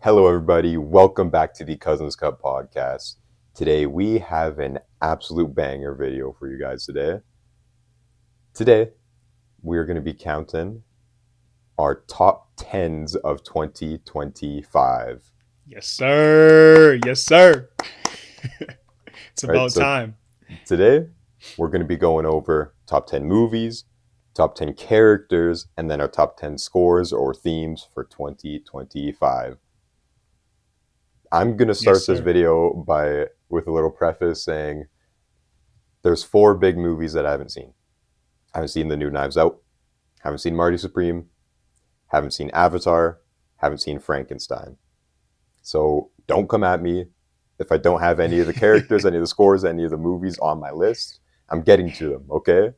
Hello, everybody. Welcome back to the Cousins Cup podcast. Today, we have an absolute banger video for you guys today. Today, we're going to be counting our top 10s of 2025. Yes, sir. Yes, sir. It's All right, about so time. today, we're going to be going over top 10 movies, top 10 characters, and then our top 10 scores or themes for 2025. I'm going to Yes, start this sir. video with a little preface saying there's four big movies that I haven't seen. I haven't seen the new Knives Out, haven't seen Marty Supreme, haven't seen Avatar, haven't seen Frankenstein. So don't come at me if I don't have any of the characters, any of the scores, any of the movies on my list. I'm getting to them, okay?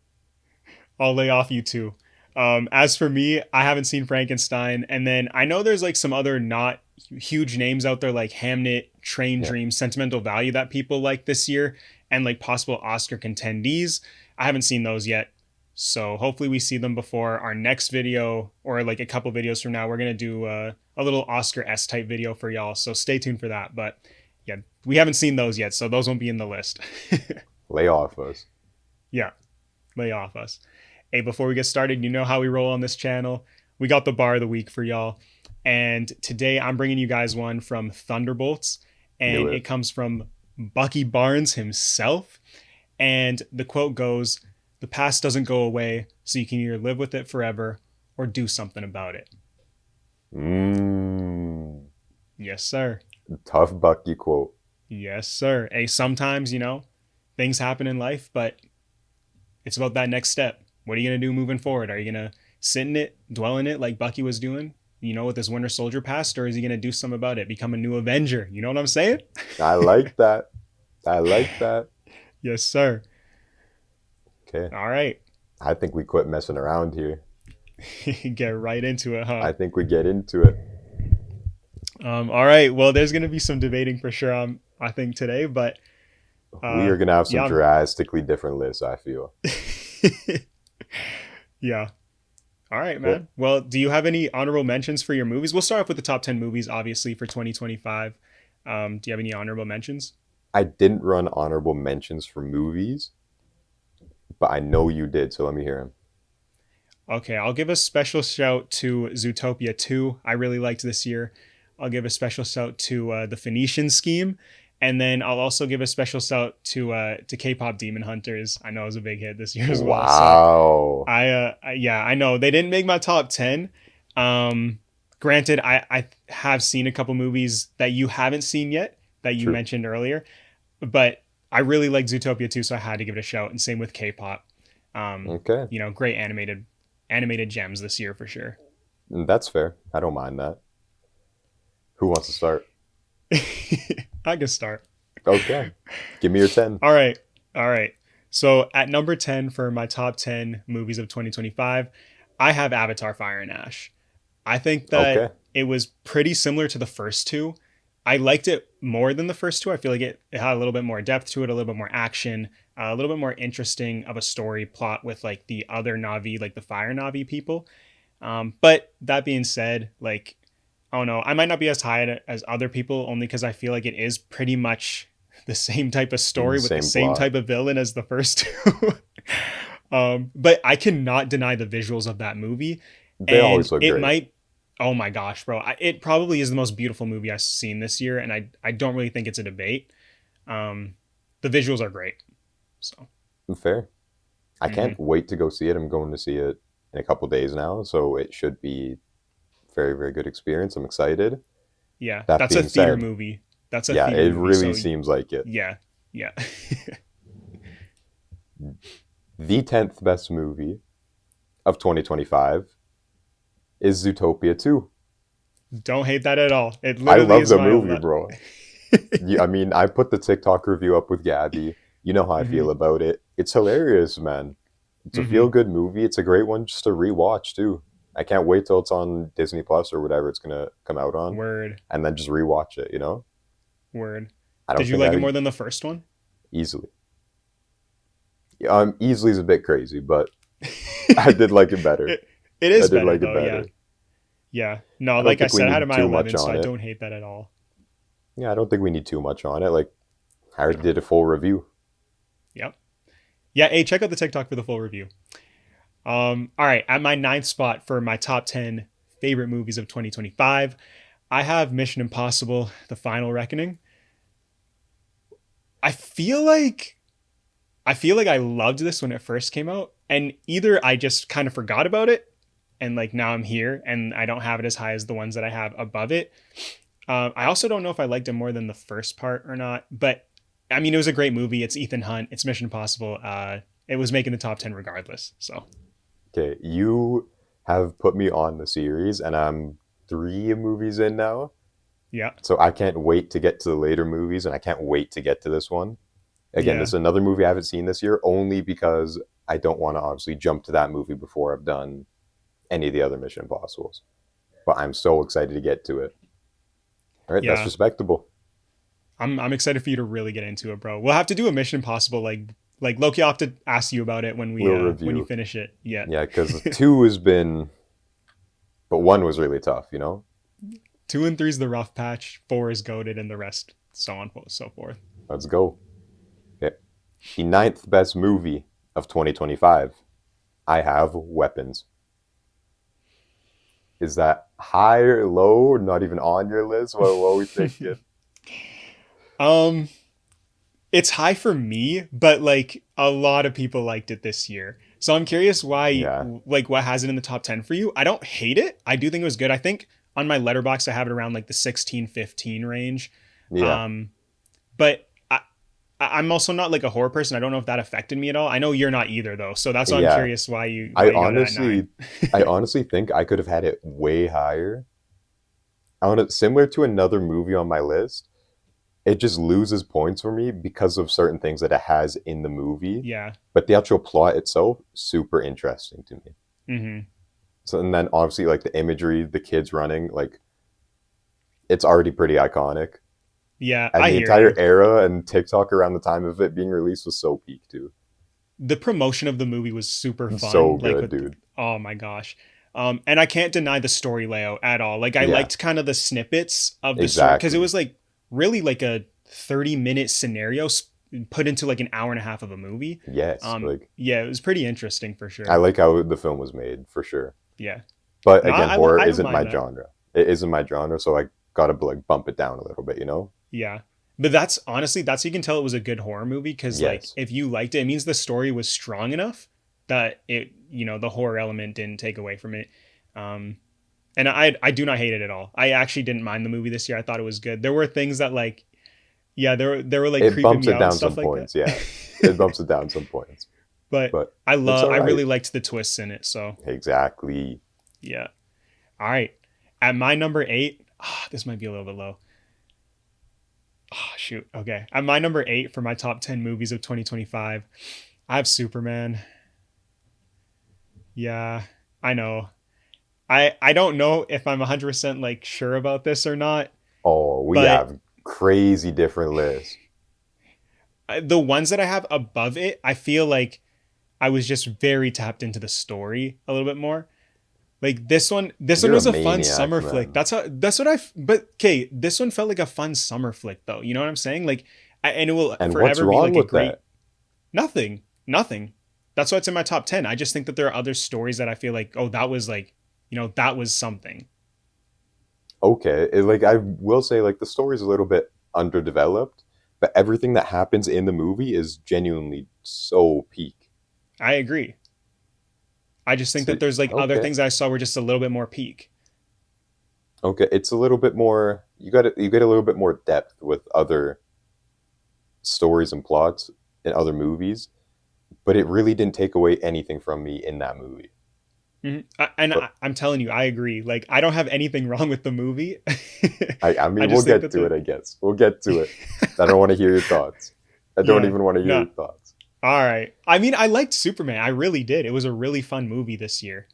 I'll lay off you two. As for me, I haven't seen Frankenstein, and then I know there's like some other not huge names out there like Hamnet, Train Yeah. Dream, Sentimental Value that people like this year, and like possible Oscar contendees. I haven't seen those yet. So hopefully we see them before our next video or like a couple videos from now. We're gonna do a little Oscar S type video for y'all. So stay tuned for that. But yeah, we haven't seen those yet, so those won't be in the list. Lay off us. Yeah, lay off us. Hey, before we get started, you know how we roll on this channel. We got the bar of the week for y'all. And today I'm bringing you guys one from Thunderbolts. Knew And it it. comes from Bucky Barnes himself. And the quote goes, "The past doesn't go away, so you can either live with it forever or do something about it." Mmm. Yes, sir. Tough Bucky quote. Yes, sir. Hey, sometimes, things happen in life, but it's about that next step. What are you going to do moving forward? Are you going to sit in it, dwell in it like Bucky was doing, with his Winter Soldier past, or is he going to do something about it, become a new Avenger? You know what I'm saying? I like that. I like that. Yes, sir. Okay. All right. I think we quit messing around here. Get right into it, huh? I think we get into it. All right. Well, there's going to be some debating for sure, I think, today, but We uh, are going to have some yeah. drastically different lists, I feel. Yeah. All right, Okay. man. Well, do you have any honorable mentions for your movies? We'll start off with the top 10 movies, obviously, for 2025. Do you have any honorable mentions? I didn't run honorable mentions for movies, but I know you did, so let me hear him. Okay, I'll give a special shout to Zootopia 2. I really liked this year. I'll give a special shout to the Phoenician Scheme. And then I'll also give a special shout to K-pop Demon Hunters. I know it was a big hit this year as well. So Wow. yeah, I know they didn't make my top 10. Granted, I have seen a couple movies that you haven't seen yet that you True. mentioned earlier, but I really like Zootopia too, so I had to give it a shout. And same with K-pop. Okay. Great animated gems this year for sure. That's fair. I don't mind that. Who wants to start? I can start. Okay. Give me your 10. All right, all right. So at number 10 for my top 10 movies of 2025, I have Avatar: Fire and Ash. I think Okay. that it was pretty similar to the first two. I liked it more than the first two. I feel like it had a little bit more depth to it, a little bit more action, a little bit more interesting of a story plot with like the other Navi, like the Fire Navi people. But that being said, like, I don't know, I might not be as high as other people only because I feel like it is pretty much the same type of story with the Same same plot. type of villain as the first two. But I cannot deny the visuals of that movie, They and always look it great. might. Oh my gosh, bro! It probably is the most beautiful movie I've seen this year, and I don't really think it's a debate. Um, the visuals are great. So Fair. I hmm can't wait to go see it. I'm going to see it in a couple days now, so it should be very, very good experience. I'm excited. yeah, That that's a being theater said, movie. That's a yeah, theater it movie. really So seems like it. yeah, yeah. The 10th best movie of 2025 is Zootopia 2. Don't hate that at all. It I literally love is the my movie, bro. I mean, I put the TikTok review up with Gabby. You know how I hmm feel about it. It's hilarious, man. It's a feel hmm good movie. It's a great one just to rewatch, too. I can't wait till it's on Disney Plus or whatever it's going to come out on Word, and then just rewatch it, you know? word. I Did don't you think like it I'd more than the first one? easily. Easily is a bit crazy, but I did like it better. it I is did better like it though. Yeah, better. Yeah. No, I don't like I think we said, I had it need my too much 11, so on I it. don't hate that at all. Yeah, I don't think we need too much on it. Like, I already did a full review. Yep. Yeah, hey, check out the TikTok for the full review. All right, at my ninth spot for my top 10 favorite movies of 2025, I have Mission Impossible: The Final Reckoning. I feel like I loved this when it first came out, and either I just kind of forgot about it, and like now I'm here, and I don't have it as high as the ones that I have above it. I also don't know if I liked it more than the first part or not, but I mean, it was a great movie. It's Ethan Hunt. It's Mission Impossible. It was making the top 10 regardless. So Okay, you have put me on the series, and I'm 3 movies in now. yeah, So I can't wait to get to the later movies, and I can't wait to get to this one. Again, this yeah, is another movie I haven't seen this year, only because I don't want to obviously jump to that movie before I've done any of the other Mission Impossibles. But I'm so excited to get to it. All right, that's yeah. respectable. I'm excited for you to really get into it, bro. We'll have to do a Mission Impossible like Loki. I'll have to ask you about it Little when you review. finish it. Yeah, Yeah, because 2 has been, but 1 was really tough, you know? 2 and 3 is the rough patch. 4 is goaded, and the rest so on so forth. Let's go. Okay. The ninth best movie of 2025, I have Weapons. Is that high or low? Not even on your list? What are we thinking? um, it's high for me, but like a lot of people liked it this year. So I'm curious why, Yeah, like, what has it in the top 10 for you? I don't hate it. I do think it was good. I think on my letterbox I have it around like the 16-15 range. yeah. Um, but I'm also not like a horror person. I don't know if that affected me at all. I know you're not either though. So that's why I'm Yeah, curious I why you got it at nine. honestly, I honestly think I could have had it way higher. I want it similar to another movie on my list. It just loses points for me because of certain things that it has in the movie. Yeah. But the actual plot itself, super interesting to me. Mm-hmm. So, and then obviously like the imagery, the kids running, like it's already pretty iconic. Yeah, And I the hear entire you. era and TikTok around the time of it being released was so peak too. The promotion of the movie was super So fun. Like good, with dude. oh my gosh. And I can't deny the story layout at all. Like I Yeah, liked kind of the snippets of the story because it exactly. was like really like a 30-minute scenario put into like an hour and a half of a movie. Yes, like Yeah, it was pretty interesting for I sure. like how the film was made for sure. Yeah. But No, again, horror I don't isn't mind my that. genre. It isn't my genre, so I gotta like bump it down a little bit, you know? Yeah. But that's honestly, that's how you can tell it was a good horror movie because, like, Yes. if you liked it, it means the story was strong enough that it, the horror element didn't take away from it. Um, and I do not hate it at all. I actually didn't mind the movie this year. I thought it was good. There were things that, like, yeah, there were like It creeping bumps me it out and down stuff some like that. points, yeah. It bumps it down some points. But But it's all I right. really liked the twists in it. So, Exactly. yeah. All right. At my number eight, this might be a little bit low. Oh, shoot. Okay. At my number eight for my top 10 movies of 2025, I have Superman. Yeah, I know. I don't know if I'm 100% like sure about this or not, Oh, we but have crazy different lists. the ones that I have above it, I feel like I was just very tapped into the story a little bit more. Like this one You're a was a fun maniac, summer flick. man. That's what but okay, this one felt like a fun summer flick though. You know what I'm saying? Like and it will And what's forever be wrong like a with great that? nothing. Nothing. That's why it's in my top 10. I just think that there are other stories that I feel like, oh, that was like, that was something. Okay, like I will say, like the story's a little bit underdeveloped, but everything that happens in the movie is genuinely so peak. I agree. I just think So that there's like other okay, things I saw were just a little bit more peak. okay, it's a little bit more. You get a little bit more depth with other stories and plots in other movies, but it really didn't take away anything from me in that movie. But I'm telling you, I agree. Like, I don't have anything wrong with the movie. I I mean, we'll just think get that to it. I guess we'll get to it. I don't want to hear your thoughts. I don't yeah, even want to hear no. your thoughts. All right. I mean, I liked Superman. I really did. It was a really fun movie this year.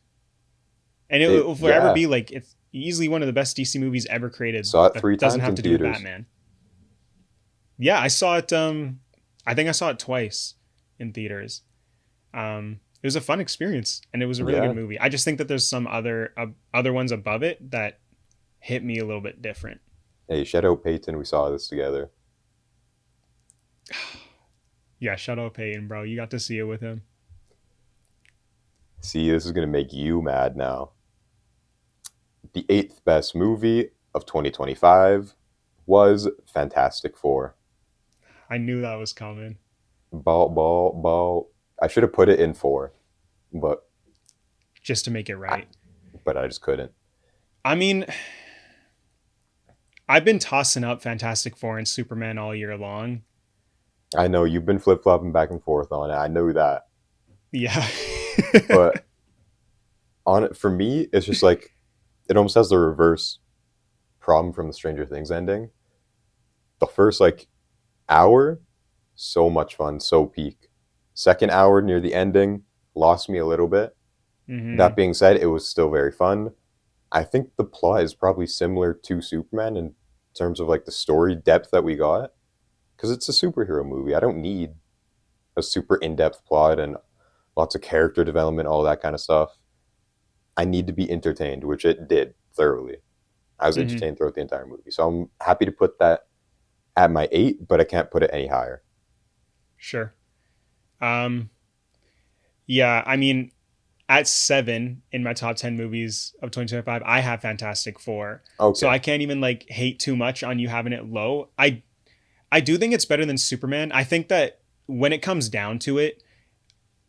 And it It will forever yeah, be like, it's easily one of the best DC movies ever created saw it three that doesn't times have in to do with theaters. Batman. Yeah, I saw it. I think I saw it twice in theaters. it was a fun experience, and it was a really good Yeah. movie. I just think that there's some other ones above it that hit me a little bit different. Hey, shout out Peyton. We saw this together. Yeah, shout out Peyton, bro. You got to see it with him. See, this is gonna make you mad now. The eighth best movie of 2025 was Fantastic Four. I knew that was coming. Ball. I should have put it in four, but Just to make it I, right. but I just couldn't. I mean, I've been tossing up Fantastic Four and Superman all year long. I know you've been flip flopping back and forth on it. I know that, Yeah. but on it for me, it's just like it almost has the reverse problem from the Stranger Things ending. The first like hour, so much fun, so peak. Second hour near the ending lost me a little bit. That hmm being said, it was still very fun. I think the plot is probably similar to Superman in terms of like the story depth that we got because it's a superhero movie. I don't need a super in-depth plot and lots of character development, all that kind of stuff. I need to be entertained, which it did thoroughly. I was hmm entertained throughout the entire movie. So I'm happy to put that at my 8, but I can't put it any higher. Sure. Um, yeah, I mean, at 7 in my top 10 movies of 2025, I have Fantastic Four. So Okay. I can't even like hate too much on you having it low. I do think it's better than Superman. I think that when it comes down to it,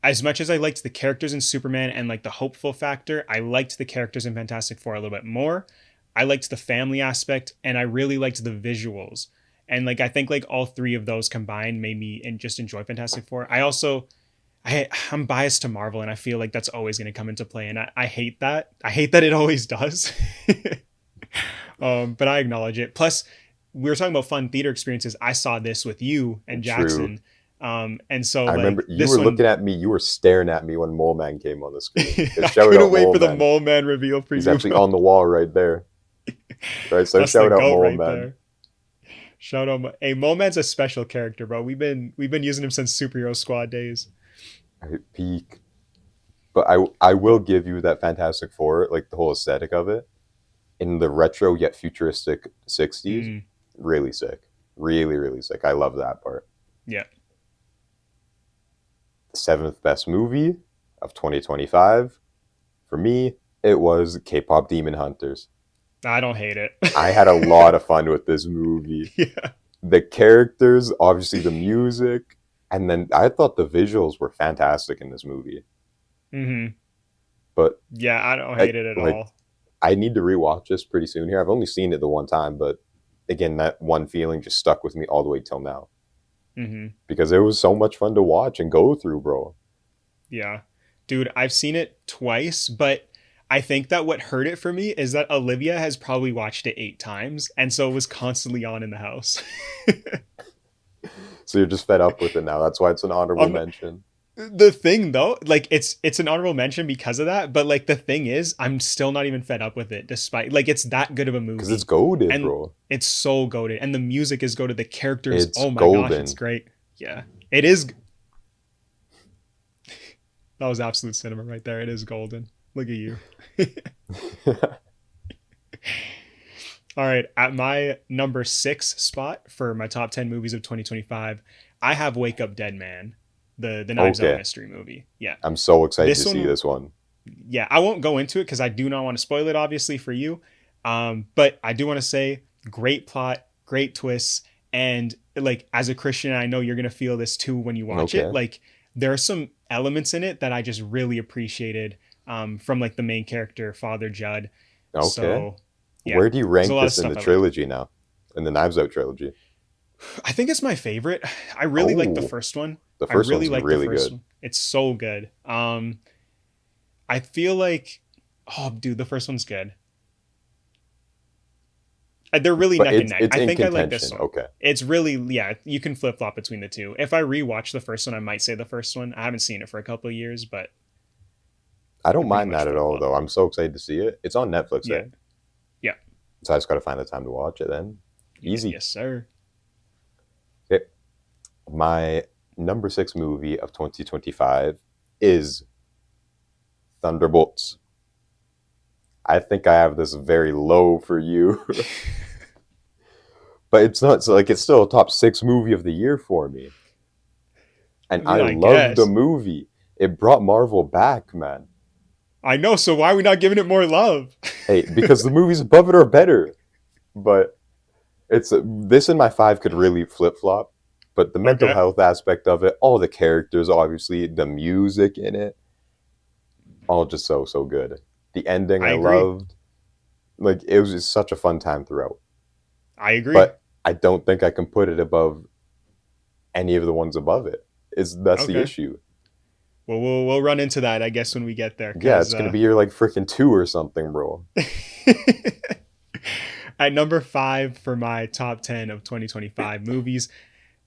as much as I liked the characters in Superman and like the hopeful factor, I liked the characters in Fantastic Four a little bit more. I liked the family aspect and I really liked the visuals. And like I think like all three of those combined made me and just enjoy Fantastic Four. I'm biased to Marvel and I feel like that's always going to come into play and I hate that. I hate that it always does. But I acknowledge it. Plus, we were talking about fun theater experiences. I saw this with you and True. Jackson. And so I remember like you this were one looking at me, you were staring at me when Mole Man came on the screen. I Shout couldn't out wait Mole for the Man. Mole Man reveal for He's you, actually bro. on the wall right there. Right, so That's the shout out goat Mole right Man. there. Shout out, hey, Mole Man's a special character, bro. We've been using him since Superhero Squad days. Peak. But I will give you that Fantastic Four, like the whole aesthetic of it, in the retro yet futuristic 60s. Mm, Really sick. Really, really sick. I love that part. yeah, Seventh best movie of 2025. For me, it was K-pop Demon Hunters. I don't hate it. I had a lot of fun with this movie. Yeah. The characters, obviously the music, and then I thought the visuals were fantastic in this movie. hmm But Yeah, I don't hate it at like all. I need to rewatch this pretty soon here. I've only seen it the one time, but again, that one feeling just stuck with me all the way till now hmm because it was so much fun to watch and go through, bro. Yeah, dude, I've seen it twice, but I think that what hurt it for me is that Olivia has probably watched it 8 times, and so it was constantly on in the house. So you're just fed up with it now. That's why it's an honorable I'm mention The thing though, like it's an honorable mention because of that, but like the thing is, I'm still not even fed up with it, despite like it's that good of a because it's movie, goaded, and bro. it's so goaded, and the music is goaded. The characters, It's oh my gosh, it's golden. great. Yeah, it is. That was absolute cinema right there. It is golden. Look at you. All right, at my number 6 spot for my top 10 movies of 2025, I have Wake Up Dead Man, the Knives Out Okay, mystery movie. Yeah, I'm so excited this to see one this one. yeah, I won't go into it because I do not want to spoil it, obviously, for you. But I do want to say great plot, great twists, and like as a Christian, I know you're gonna feel this too when you watch it. Okay, Like there are some elements in it that I just really appreciated from like the main character, Father Judd. okay. So yeah, Where do you there's a rank lot of this in stuff the I like. trilogy now? In the Knives Out trilogy? I think it's my favorite. I really like the Oh, first one. the I first really one's like the really first good. one. It's so good. I feel like, oh, dude, the first one's good. They're really But neck and it's neck. it's I in think I like this contention. one. Okay. It's really, yeah, you can flip flop between the two. If I rewatch the first one, I might say the first one. I haven't seen it for a couple of years, but I I don't pretty mind much that at flip all flop. though. I'm so excited to see it. It's on Netflix, Yeah, eh? yeah, So I just gotta find the time to watch it then. Easy. yes, sir. Okay. My number 6 movie of 2025 is Thunderbolts. I think I have this very low for you, but it's not so like it's still a top 6 movie of the year for me. And I I mean, I love the guess. movie. It brought Marvel back, man. I know, so why are we not giving it more love? Hey, because the movies above it are better. But it's this and my 5 could really flip flop. But the mental Okay. health aspect of it, all the characters, obviously, the music in it, all just so good. The ending I I agree. loved. Like it was just such a fun time throughout. I agree. But I don't think I can put it above any of the ones above it. Is that's the Okay. issue. Well, we'll run into that, I guess, when we get there, Yeah, because it's gonna be your like freaking 2 or something, bro. at number 5 for my top 10 of 2025 movies,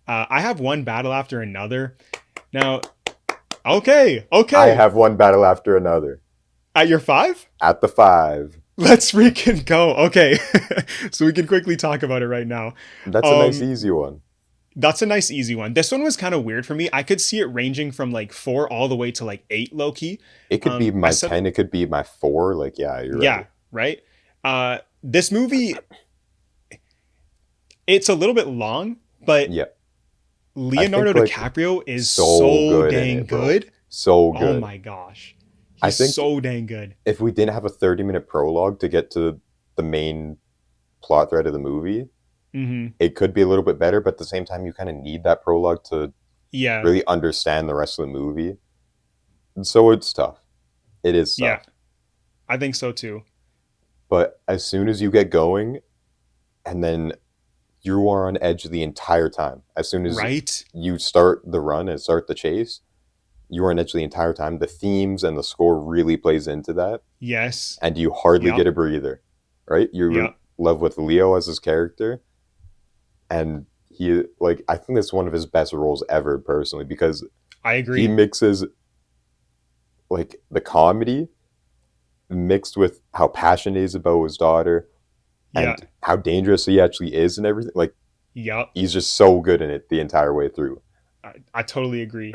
I have one battle after another. Now, okay, I okay. have one battle after another. At your 5? At the 5. Let's freaking go. Okay. So we can quickly talk about it right now. That's a nice Um, easy one. that's a nice easy one. This one was kind of weird for me. I could see it ranging from like 4 all the way to like 8 low key. It could be I my said 10, it could be my 4. Like, yeah, you're right. yeah, right? This movie, it's a little bit long, but Yeah. I Leonardo think like DiCaprio is so so good in dang it, bro. good. So Oh good. my gosh. I He's think so dang good. if we didn't have a 30-minute prologue to get to the main plot thread of the movie, Hmm. it could be a little bit better, but at the same time you kind of need that prologue to Yeah, really understand the rest of the movie. And so it's tough. It is yeah, tough. I think so too. But as soon as you get going and then you are on edge the entire time. As soon as Right? you start the run and start the chase, you are on edge the entire time. The themes and the score really plays into that, Yes. and you hardly get Yep. a breather. Right? You're in Yep. love with Leo as his character, and he like I think that's one of his best roles ever personally because I he agree. mixes like the comedy mixed with how passionate he is about his daughter Yeah. and how dangerous he actually is and everything. Like Yep. he's just so good in it the entire way through. I totally agree.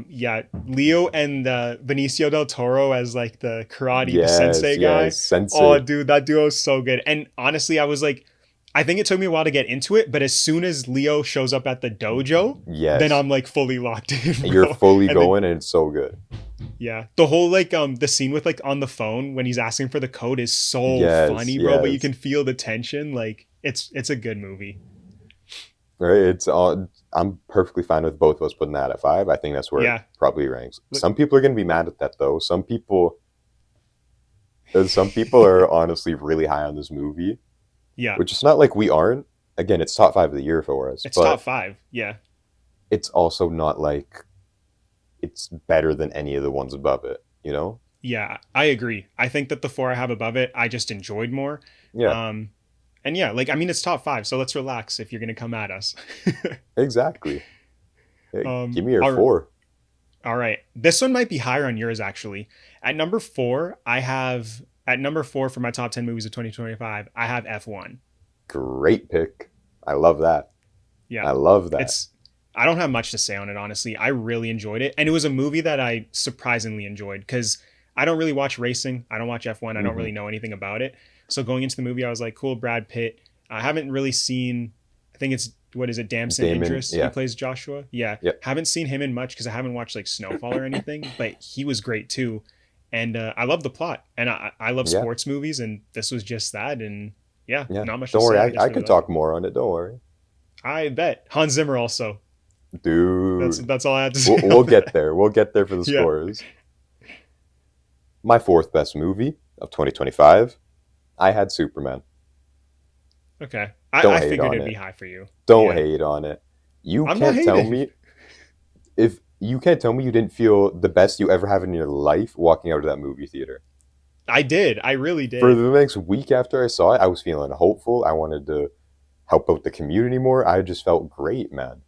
Yeah, Leo and Benicio del Toro as like the Yes, sensei guy. yes, Oh, Sensei. dude, that duo is so good. And honestly, I was like, I think it took me a while to get into it, but as soon as Leo shows up at the dojo, then Yes, I'm like fully locked in, you're bro. fully And then going, and it's so good. yeah, the whole like the scene with like on the phone when he's asking for the code is so Yes, funny, bro. But you yes. can feel the tension. Like it's a good movie. Right. It's all. I'm perfectly fine with both of us putting that at 5. I think that's where it Yeah. probably ranks. Look, Some people are going to be mad at that though. Some people are honestly really high on this movie, yeah. which is not like we aren't. Again, it's top 5 of the year for us, It's top but 5. Yeah. it's also not like it's better than any of the ones above it. You know? Yeah, I agree. I think that the 4 I have above it, I just enjoyed more. Yeah. Um, and yeah, like I mean, it's top 5, so let's relax if you're gonna come at us. Exactly. Hey, um, give me your all, 4. all right, this one might be higher on yours actually. At number 4 for my top 10 movies of 2025, I have F1. Great pick. I love that. Yeah, I love that. it's. I don't have much to say on it honestly. I really enjoyed it, and it was a movie that I surprisingly enjoyed because I don't really watch racing. I don't watch F1. I don't Hmm. really know anything about it. So going into the movie, I was like, cool, Brad Pitt. I haven't really seen. I think it's what is it, Damson Damon, Idris? He yeah. plays Joshua. Yeah, Yep. haven't seen him in much because I haven't watched like Snowfall or anything. But he was great too, and I love the plot, and I love Yeah. sports movies, and this was just that. And yeah, Yeah. not much to Don't worry. say. I I just could really liked it. talk more on it. Don't worry. I bet Hans Zimmer also. Dude. That's all I had to say We'll on get that. there. We'll get there for the Yeah. scores. My 4th best movie of 2025. I had Superman. Okay. Don't I hate figured on it'd be it. high for you. Don't Yeah. hate on it. You I'm not can't tell hating. me if you can't tell me you didn't feel the best you ever have in your life walking out of that movie theater. I did. I really For did. the next week after I saw it, I was feeling hopeful. I wanted to help out the community more. I just felt great, man.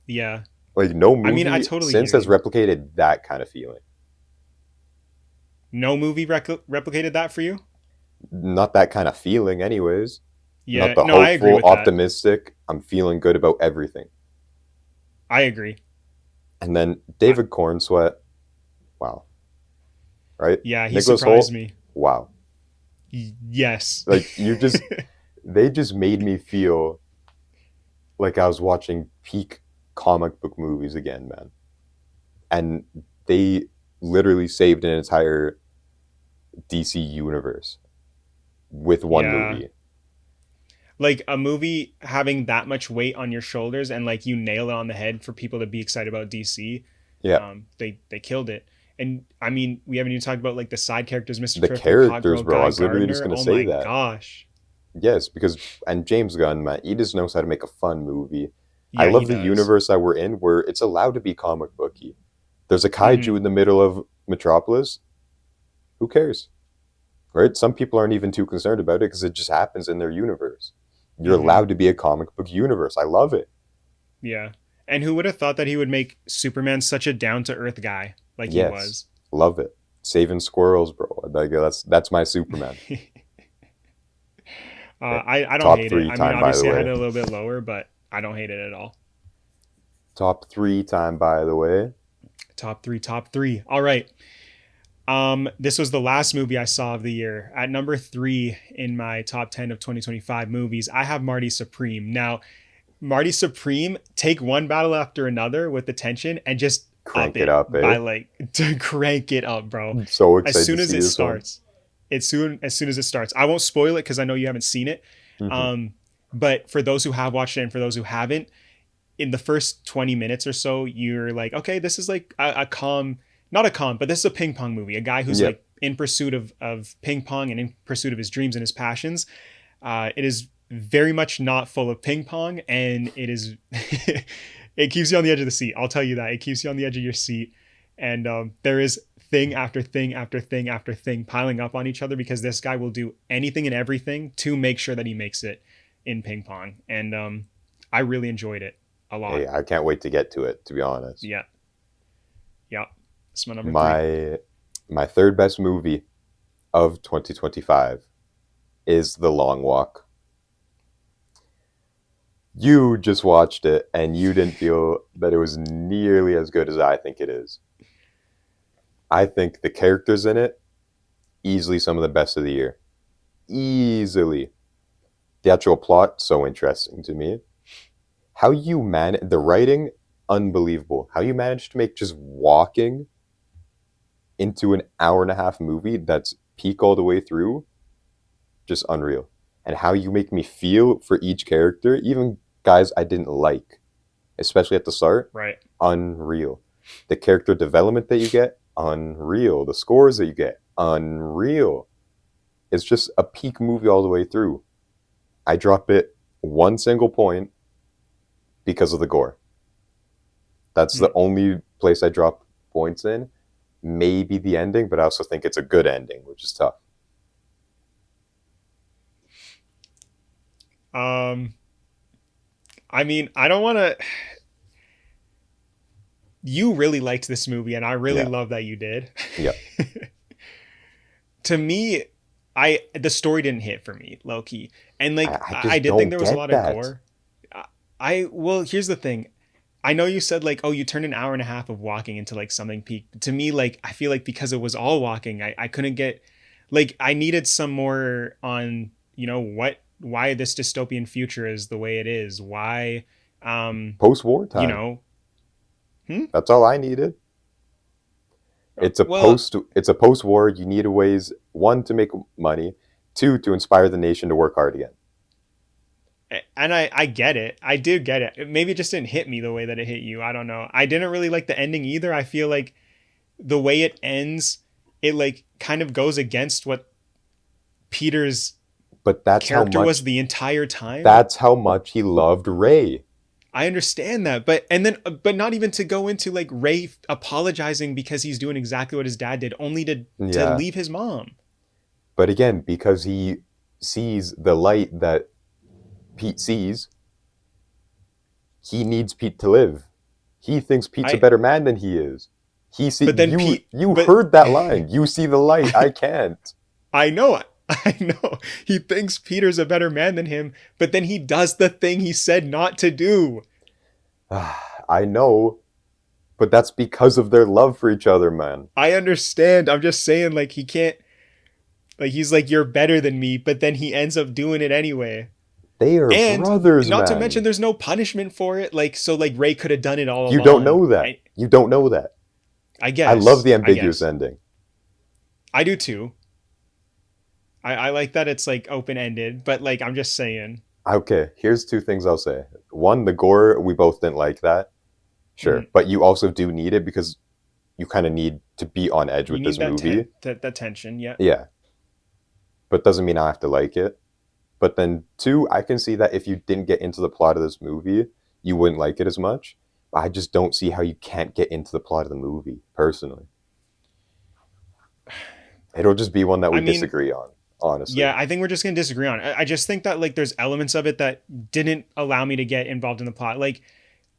Yeah. Like no I mean, I movie totally since hear has you. replicated that kind of feeling. No movie replicated that for you? Not that kind of feeling, anyways. Not Yeah. the No, I agree hopeful, with that. optimistic. I'm feeling good about everything. I agree. And then I, David Cornsweet. Wow. right? Yeah, he Nicholas surprised Holt, me. wow. Yes. Like they just made me feel like I was watching peak comic book movies again, man. And they literally saved an entire DC universe with one Yeah. movie. Like a movie having that much weight on your shoulders and like you nail it on the head for people to be excited about DC. Yeah, They killed it. And I mean, we haven't even talked about like the side characters, Mr. the Terrific, characters, Hawkgirl, bro. I Guy was literally just Gardner. gonna Oh say my that. gosh. Yes, because and James Gunn, man, he just knows how to make a fun movie. I Yeah, he love the does. universe that we're in, where it's allowed to be comic booky. There's a Hmm. kaiju in the middle of Metropolis. Who cares, right? Some people aren't even too concerned about it because it just happens in their universe. You're Hmm. allowed to be a comic book universe. I love it. Yeah. And who would have thought that he would make Superman such a down to earth guy like he Yes, was? love it. Saving squirrels, bro. Like that's my Superman. Okay. I don't Top hate it. three I mean, time, by the obviously, I had way. it a little bit lower, but I don't hate it at all. Top three time, by the way. Top three, top three. All right. This was the last movie I saw of the year. At number 3 in my top 10 of 2025 movies, I have Marty Supreme. Now, Marty Supreme, take one battle after another with the tension and just up Crank it it up, by eh? like to crank it up, bro. I'm so As excited to soon as see it this one. starts, as soon as it starts. I won't spoil it because I know you haven't seen it. Hmm. Um, but for those who have watched it and for those who haven't, in the first 20 minutes or so, you're like, okay, this is like a calm, not a calm, but this is a ping pong movie. A guy who's Yep. like in pursuit of ping pong and in pursuit of his dreams and his passions. It is very much not full of ping pong, and it is, it keeps you on the edge of the seat. I'll tell you that. It keeps you on the edge of your seat. And there is thing after thing after thing after thing piling up on each other because this guy will do anything and everything to make sure that he makes it in ping pong. And I really enjoyed it a lot. Hey, I can't wait to get to it, to be honest. Yeah. Yeah. That's my number 3. My third best movie of 2025 is The Long Walk. You just watched it and you didn't feel that it was nearly as good as I think it is. I think the characters in it, easily some of the best of the year. Easily. The actual plot, so interesting to me. How you manage the writing, unbelievable. How you managed to make just walking into an hour and a half movie that's peak all the way through, just unreal. And how you make me feel for each character, even guys I didn't like, especially at the start, Right. unreal. The character development that you get, unreal. The scores that you get, unreal. It's just a peak movie all the way through. I drop it one single point because of the gore. That's Hmm. the only place I drop points in. Maybe the ending, but I also think it's a good ending, which is tough. Um, I mean, I don't want to. You really liked this movie, and I really Yeah, love that you did. yeah. To me, the story didn't hit for me, low key, and like I I just did think don't there was a get lot of that. gore. Well, here's the thing. I know you said like, oh, you turned an hour and a half of walking into like something peak. To me, like I feel like because it was all walking, I couldn't get like I needed some more on why this dystopian future is the way it is. Why, um, Post-war you time. know, hmm? That's all I needed. Well, It's a post-war. You need ways, one, to make money, two, to inspire the nation to work hard again. and I get it. I do get it. Maybe it just didn't hit me the way that it hit you. I don't know. I didn't really like the ending either. I feel like the way it ends, it like kind of goes against what Peter's But character was the entire time. that's how much he loved Ray. I understand that, but not even to go into like Ray apologizing because he's doing exactly what his dad did, only to Yeah. leave his mom. But again, because he sees the light that Pete sees, he needs Pete to live. He thinks Pete's a I better man than he is. but then You but heard that line. You see the light. I can't. I know I know he thinks Peter's a better man than him, but then he does the thing he said not to do. I know, But that's because of their love for each other, man. I understand. I'm just saying, like, he can't, like, he's like, you're better than me, but then he ends up doing it anyway. They are And brothers, not to mention, man. there's no punishment for it. Like, so, like, Ray could have done it all You don't along. know that. You don't know that. I I love guess. the I ambiguous guess. ending. I do too. I like that it's like open ended, but like, I'm just saying. Okay, here's two things I'll say. One, the gore, we both didn't like that. Sure. Mhm. But you also do need it because you kind of need to be on edge You with need this that, movie. that tension. Yeah. Yeah. But doesn't mean I have to like it. But then two, I can see that if you didn't get into the plot of this movie, you wouldn't like it as much. But I just don't see how you can't get into the plot of the movie, personally. It'll just be one that I we mean, disagree on, honestly. yeah, I think we're just gonna disagree on it. I just think that like there's elements of it that didn't allow me to get involved in the plot. Like,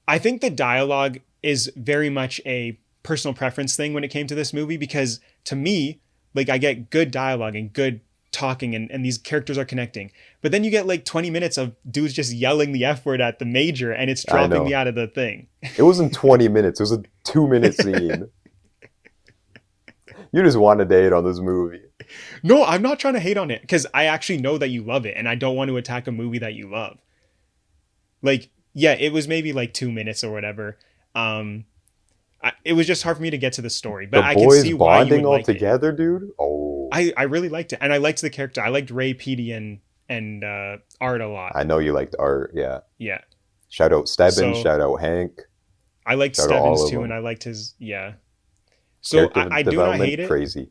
I think the dialogue is very much a personal preference thing when it came to this movie because to me, like I get good dialogue and good talking and these characters are connecting. But then you get like 20 minutes of dudes just yelling the F word at the major and it's I dropping me know. out of the thing. It wasn't 20 minutes, it was a 2 minute scene. You just want to date on this movie. No, I'm not trying to hate on it because I actually know that you love it and I don't want to attack a movie that you love. Like, yeah, it was maybe like 2 minutes or whatever. It was just hard for me to get to the story, but The I can boys see why you bonding would all like it. together, dude. Oh, I really liked it, and I liked the character. I liked Ray, Petey, and Art a lot. I know you liked art. Yeah. Yeah, Shout out Stebbins. so Shout out Hank. I liked Shout out all Stebbins of too, and them. I liked his yeah. So Character I do not development, hate it. crazy.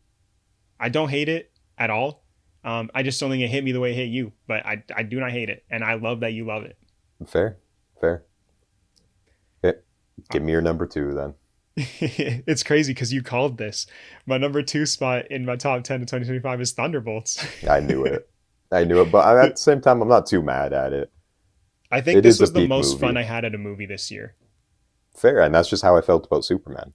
I don't hate it at all. I just don't think it hit me the way it hit you, but I do not hate it, and I love that you love it. Fair, fair. Okay. Give me your number two then. It's crazy because you called this. My number two spot in my top 10 of 2025 is Thunderbolts. I knew it. I knew it, but at the same time, I'm not too mad at it. I think It this is a was the peak most fun movie. I had at a movie this year. Fair, and that's just how I felt about Superman.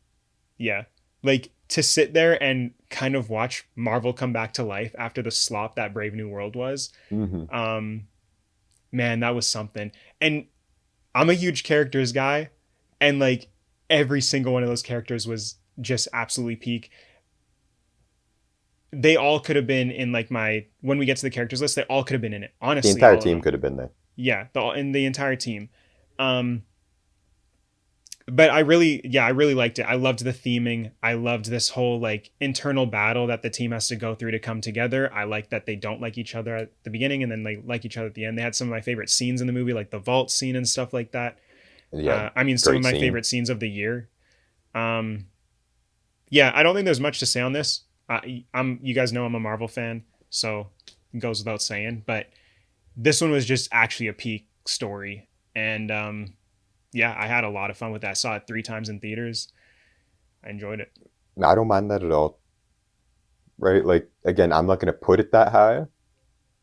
Yeah. Like to sit there and kind of watch Marvel come back to life after the slop that Brave New World was. Hmm. Man, that was something. And I'm a huge characters guy, and like every single one of those characters was just absolutely peak. They all could have been in like my when we get to the characters list, they all could have been in it. The Honestly, entire all of team them. could have been there. Yeah, the entire team. Um but I really liked it. I loved the theming. I loved this whole like internal battle that the team has to go through to come together. I like that they don't like each other at the beginning and then they like each other at the end. They had some of my favorite scenes in the movie, like the vault scene and stuff like that. Yeah, I mean, some of great my scene. favorite scenes of the year. Um, yeah, I don't think there's much to say on this. You guys know I'm a Marvel fan, so it goes without saying. But this one was just actually a peak story, and yeah, I had a lot of fun with that. I saw it 3 times in theaters. I enjoyed it. I don't mind that at all. Right? Like again, I'm not gonna put it that high,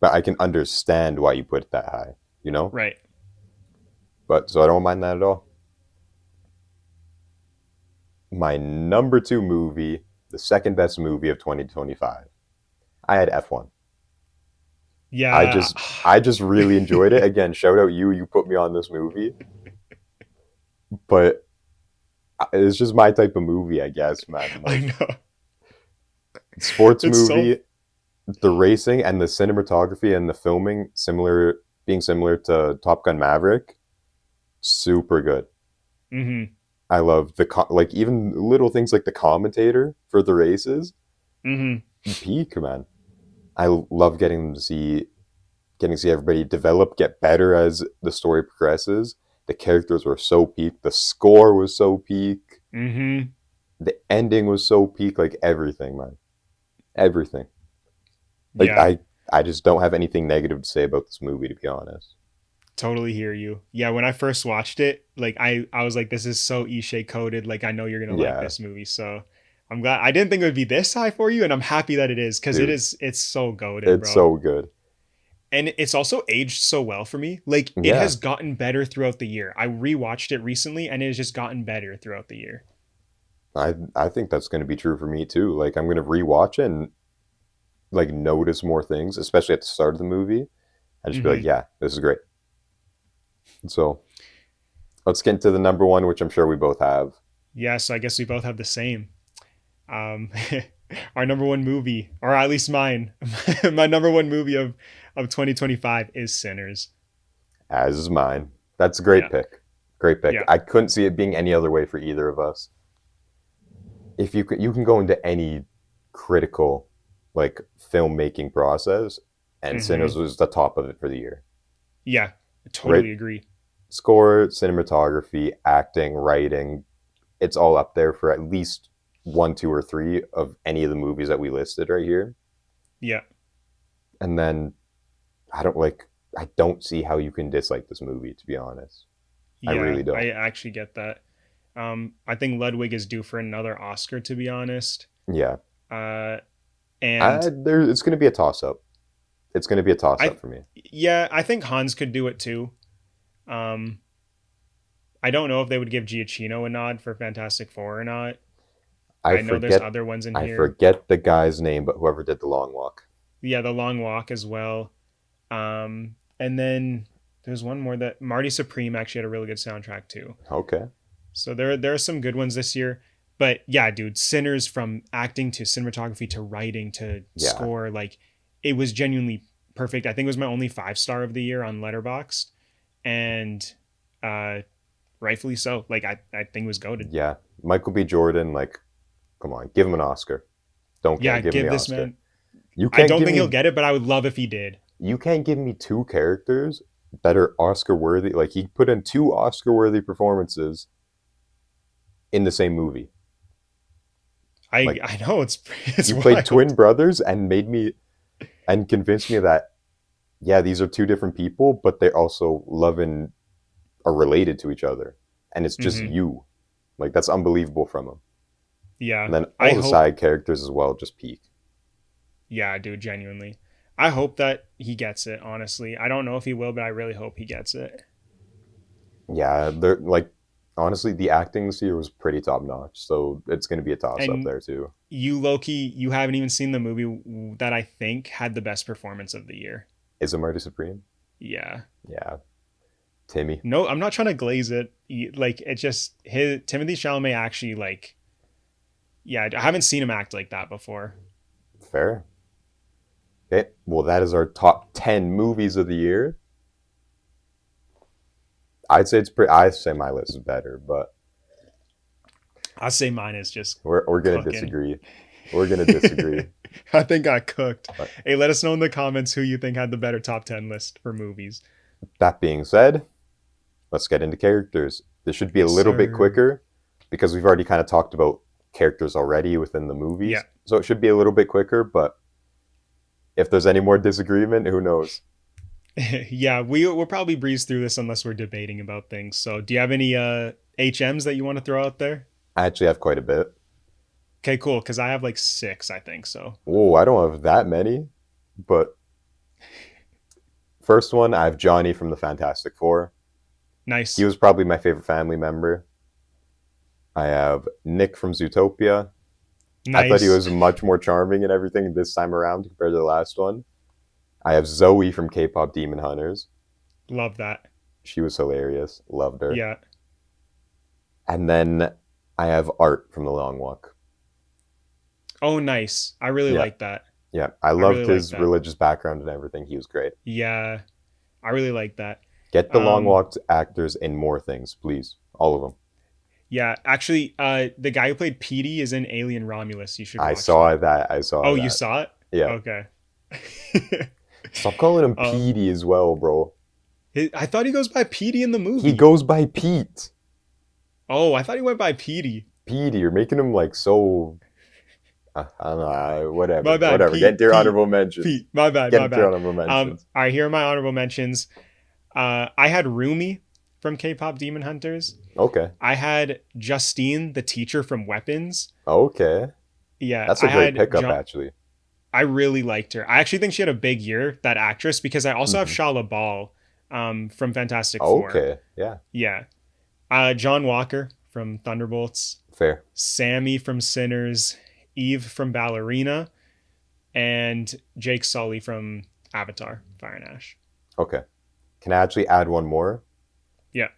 but I can understand why you put it that high. You know? Right. But so I don't mind that at all. My number two movie, the second best movie of 2025. I had F1. I Yeah. just I just really enjoyed it. Again, shout out you. You put me on this movie. But it's just my type of movie, I guess, man. I Like know. sports It's so movie, the racing and the cinematography and the filming being similar to Top Gun Maverick, super good. mm-hmm. I love like even little things like the commentator for the races, Mm-hmm. peak, man. I love getting to see everybody develop, get better as the story progresses. The characters were so peak. The score was so peak. Mm-hmm. The ending was so peak. Like everything, man. Everything. Like Yeah. I just don't have anything negative to say about this movie, to be honest. Totally hear you. Yeah, when I first watched it, like I was like, this is so Ishe coded. Like I know you're gonna like Yeah, this movie. So I'm glad I didn't think it would be this high for you, and I'm happy that it is because dude, it's so goaded, it's bro. so good. And it's also aged so well for me. Like it Yeah, has gotten better throughout the year. I rewatched it recently and it has just gotten better throughout the year. I think that's going to be true for me too. Like I'm going to rewatch it and like notice more things, especially at the start of the movie. I just be like, Hmm. yeah, this is great. So let's get into the number one, which I'm sure we both have. Yeah, so I guess we both have the same. Um, our number one movie, or at least mine, my number one movie of 2025 is Sinners. As is mine. That's a great Yeah, pick. Great pick. yeah, I couldn't see it being any other way for either of us. If you you can go into any critical like filmmaking process, and hmm Sinners was the top of it for the year. yeah. I Right? totally agree. Score, cinematography, acting, writing, it's all up there for at least one, two, or three of any of the movies that we listed right here. Yeah, And then I don't like I don't see how you can dislike this movie, to be honest. I yeah. really I don't. actually get that. I think Ludwig is due for another Oscar, to be honest. Yeah. Uh, and It's gonna be a toss up. It's gonna be a toss up I, for me. yeah, I think Hans could do it too. Um, I don't know if they would give Giacchino a nod for Fantastic Four or not. I I know there's forget other ones in I here. forget the guy's name, but whoever did the long walk. Yeah, The Long Walk as well. And then there's one more that Marty Supreme actually had a really good soundtrack too. Okay. So there are some good ones this year. But yeah, dude, Sinners, from acting to cinematography to writing to Yeah. score, like it was genuinely perfect. I think it was my only 5 star of the year on Letterboxd, and uh, rightfully so. Like I think it was goaded. Yeah. Michael B. Jordan, like, come on, give him an Oscar. Don't care. Yeah, Give him give the this Oscar. man. You I can't don't give think he'll me get it, but I would love if he did. you can't give me two characters that are Oscar worthy. Like he put in two Oscar worthy performances in the same movie. I Like I know it's you played wild. twin brothers and made me and convinced me that yeah, these are two different people, but they also love and are related to each other. And it's just hmm you. Like that's unbelievable from him. Yeah, And then I all the hope. side characters as well just peak. Yeah, dude, genuinely. I hope that he gets it, honestly. I don't know if he will, but I really hope he gets it. Yeah, they're like honestly the acting this year was pretty top notch. So it's gonna be a toss up And there too. you, Loki, you haven't even seen the movie that I think had the best performance of the year. Is it Marty Supreme? Yeah. Yeah. Timmy. No, I'm not trying to glaze it. Like, it just, his Timothy Chalamet actually, like, yeah, I haven't seen him act like that before. Fair. Okay. Well, that is our top 10 movies of the year. I'd say it's pretty, I'd say my list is better, but I'll say mine is just we're going to cooking. disagree. We're going to disagree. I think I cooked. But Hey, let us know in the comments who you think had the better top 10 list for movies. that being said, let's get into characters. This should be a Yes, little bit sir. quicker because we've already kind of talked about characters already within the Yeah. movies. So it should be a little bit quicker, but if there's any more disagreement, who knows? Yeah, we'll probably breeze through this unless we're debating about things. So, do you have any HMs that you want to throw out there? I actually have quite a bit. Okay, cool. Because I have like 6, I think. So Oh, I don't have that many, but first one, I have Johnny from the Fantastic Four. He nice, was probably my favorite family member. I have Nick from Zootopia. I thought he nice. was much more charming and everything this time around compared to the last one. I have Zoe from K-pop Demon Hunters. Love that. She was hilarious. Loved her. Yeah. And then I have Art from The Long Walk. Oh, nice. I really Yeah, like that. yeah. I I really loved like his that. religious background and everything. He was great. Yeah, I really like that. Get the Long Um, Walk actors in more things, please. All of them. yeah. Actually, the guy who played Petey is in Alien Romulus. You should I watch saw that. that. I saw Oh, you that. saw it? Yeah. Okay. Stop calling him um, Petey as well, bro. I thought he goes by Petey in the He movie. goes by Pete. Oh, I thought he went by Petey. Petey, you're making him like so. I don't know. My Whatever. bad. Whatever. Get Pete. into your Pete. honorable mentions. Pete. My bad. Get My into your bad. honorable mentions. All right. Here are my honorable mentions. I had Rumi from K-pop Demon Hunters. Okay. I had Justine, the teacher from Weapons. Okay. Yeah, That's a I great had pickup, John. actually. I really liked her. I actually think she had a big year, that actress, because I also have Hmm. Shia LaBeouf from Fantastic Four. Okay. Yeah. Yeah. John Walker from Thunderbolts, Fair. Sammy from Sinners, Eve from Ballerina, and Jake Sully from Avatar, Fire and Ash. Okay. Can I actually add one more? Yeah.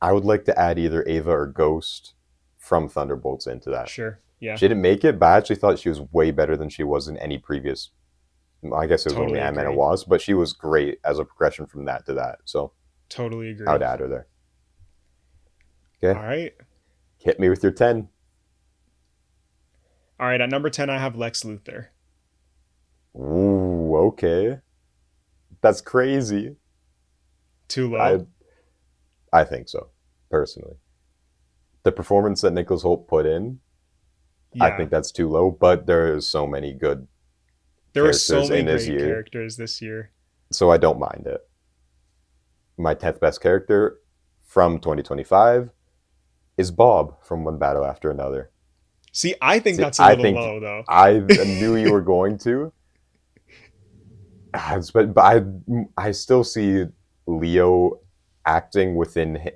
I would like to add either Ava or Ghost from Thunderbolts into that. Sure. Yeah. She didn't make it, but I actually thought she was way better than she was in any previous. I guess it was only Totally Ant-Man and agree. Wasp, but she was great as a progression from that to that. So Totally I agree. would add her there. All Okay, right. hit me with your 10. All right. At number 10, I have Lex Luthor. Ooh, okay, that's crazy. Too I low. I think so, personally. The performance that Nicholas Holt put in, I Yeah. think that's too low. But there is so many good There were so characters many in this great year, characters this year. so I don't mind it. My 10th best character from 2025 is Bob from One Battle After Another. See, I think See, that's a I little think low, though. I knew you were going to, but I still see Leo acting within